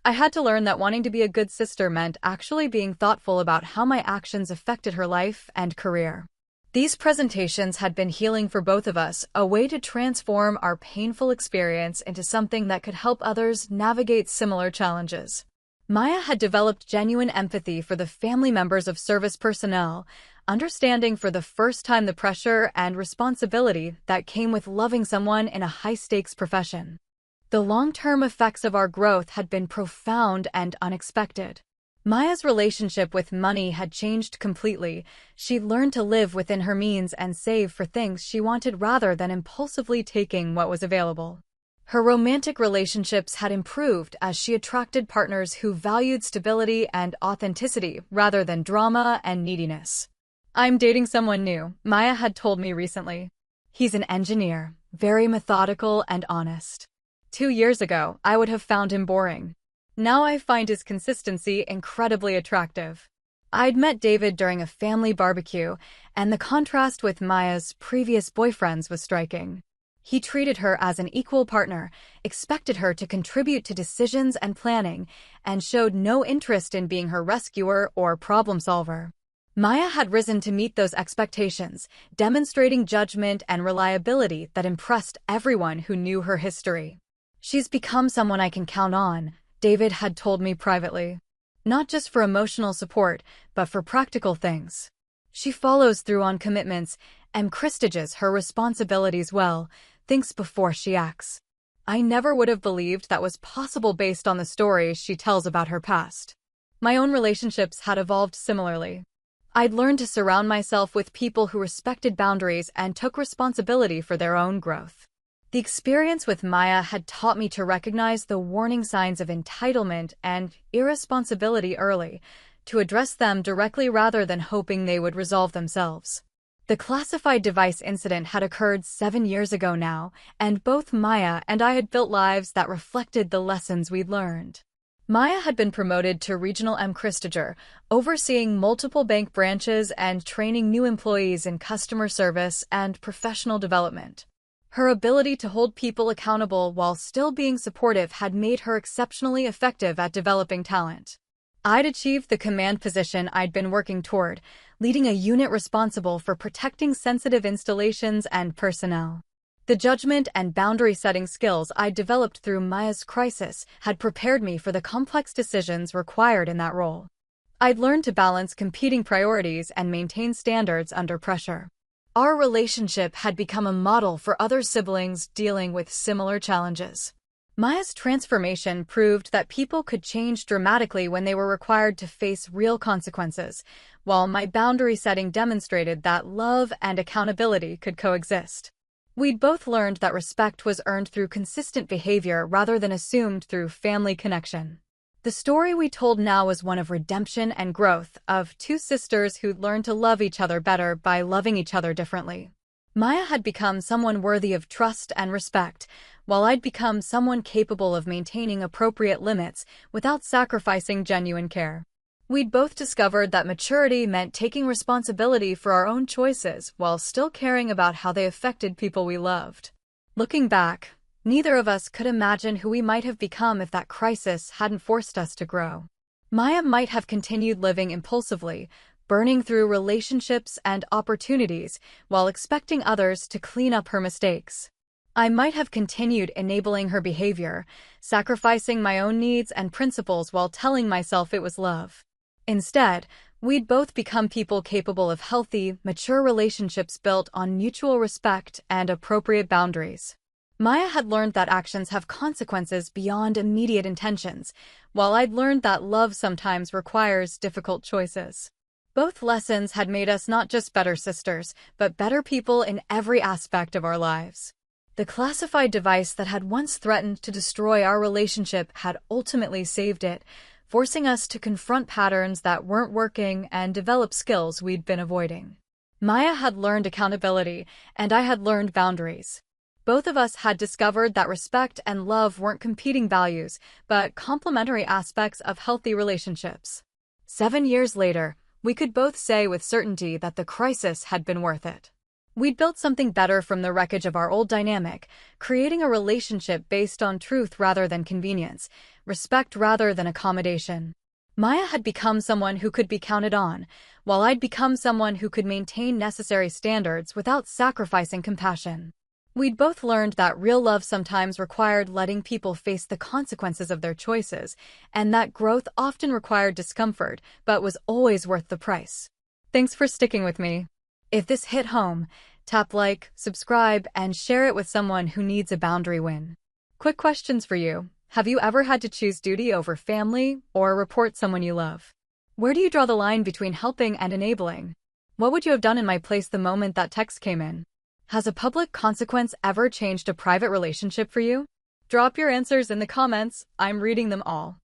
I had to learn that wanting to be a good sister meant actually being thoughtful about how my actions affected her life and career. These presentations had been healing for both of us, a way to transform our painful experience into something that could help others navigate similar challenges. Maya had developed genuine empathy for the family members of service personnel, understanding for the first time the pressure and responsibility that came with loving someone in a high-stakes profession. The long-term effects of our growth had been profound and unexpected. Maya's relationship with money had changed completely. She learned to live within her means and save for things she wanted rather than impulsively taking what was available. Her romantic relationships had improved as she attracted partners who valued stability and authenticity rather than drama and neediness. I'm dating someone new, Maya had told me recently. He's an engineer, very methodical and honest. 2 years ago, I would have found him boring. Now I find his consistency incredibly attractive. I'd met David during a family barbecue, and the contrast with Maya's previous boyfriends was striking. He treated her as an equal partner, expected her to contribute to decisions and planning, and showed no interest in being her rescuer or problem solver. Maya had risen to meet those expectations, demonstrating judgment and reliability that impressed everyone who knew her history. She's become someone I can count on, David had told me privately. Not just for emotional support, but for practical things. She follows through on commitments and prestiges her responsibilities well, thinks before she acts. I never would have believed that was possible based on the stories she tells about her past. My own relationships had evolved similarly. I'd learned to surround myself with people who respected boundaries and took responsibility for their own growth. The experience with Maya had taught me to recognize the warning signs of entitlement and irresponsibility early, to address them directly rather than hoping they would resolve themselves. The classified device incident had occurred 7 years ago now, and both Maya and I had built lives that reflected the lessons we'd learned. Maya had been promoted to Regional Christager, overseeing multiple bank branches and training new employees in customer service and professional development. Her ability to hold people accountable while still being supportive had made her exceptionally effective at developing talent. I'd achieved the command position I'd been working toward, leading a unit responsible for protecting sensitive installations and personnel. The judgment and boundary-setting skills I'd developed through Maya's crisis had prepared me for the complex decisions required in that role. I'd learned to balance competing priorities and maintain standards under pressure. Our relationship had become a model for other siblings dealing with similar challenges. Maya's transformation proved that people could change dramatically when they were required to face real consequences, while my boundary setting demonstrated that love and accountability could coexist. We'd both learned that respect was earned through consistent behavior rather than assumed through family connection. The story we told now was one of redemption and growth, of two sisters who'd learned to love each other better by loving each other differently. Maya had become someone worthy of trust and respect, while I'd become someone capable of maintaining appropriate limits without sacrificing genuine care. We'd both discovered that maturity meant taking responsibility for our own choices while still caring about how they affected people we loved. Looking back, neither of us could imagine who we might have become if that crisis hadn't forced us to grow. Maya might have continued living impulsively, burning through relationships and opportunities while expecting others to clean up her mistakes. I might have continued enabling her behavior, sacrificing my own needs and principles while telling myself it was love. Instead, we'd both become people capable of healthy, mature relationships built on mutual respect and appropriate boundaries. Maya had learned that actions have consequences beyond immediate intentions, while I'd learned that love sometimes requires difficult choices. Both lessons had made us not just better sisters, but better people in every aspect of our lives. The classified device that had once threatened to destroy our relationship had ultimately saved it, forcing us to confront patterns that weren't working and develop skills we'd been avoiding. Maya had learned accountability, and I had learned boundaries. Both of us had discovered that respect and love weren't competing values, but complementary aspects of healthy relationships. 7 years later, we could both say with certainty that the crisis had been worth it. We'd built something better from the wreckage of our old dynamic, creating a relationship based on truth rather than convenience, respect rather than accommodation. Maya had become someone who could be counted on, while I'd become someone who could maintain necessary standards without sacrificing compassion. We'd both learned that real love sometimes required letting people face the consequences of their choices, and that growth often required discomfort, but was always worth the price. Thanks for sticking with me. If this hit home, tap like, subscribe, and share it with someone who needs a boundary win. Quick questions for you. Have you ever had to choose duty over family or report someone you love? Where do you draw the line between helping and enabling? What would you have done in my place the moment that text came in? Has a public consequence ever changed a private relationship for you? Drop your answers in the comments. I'm reading them all.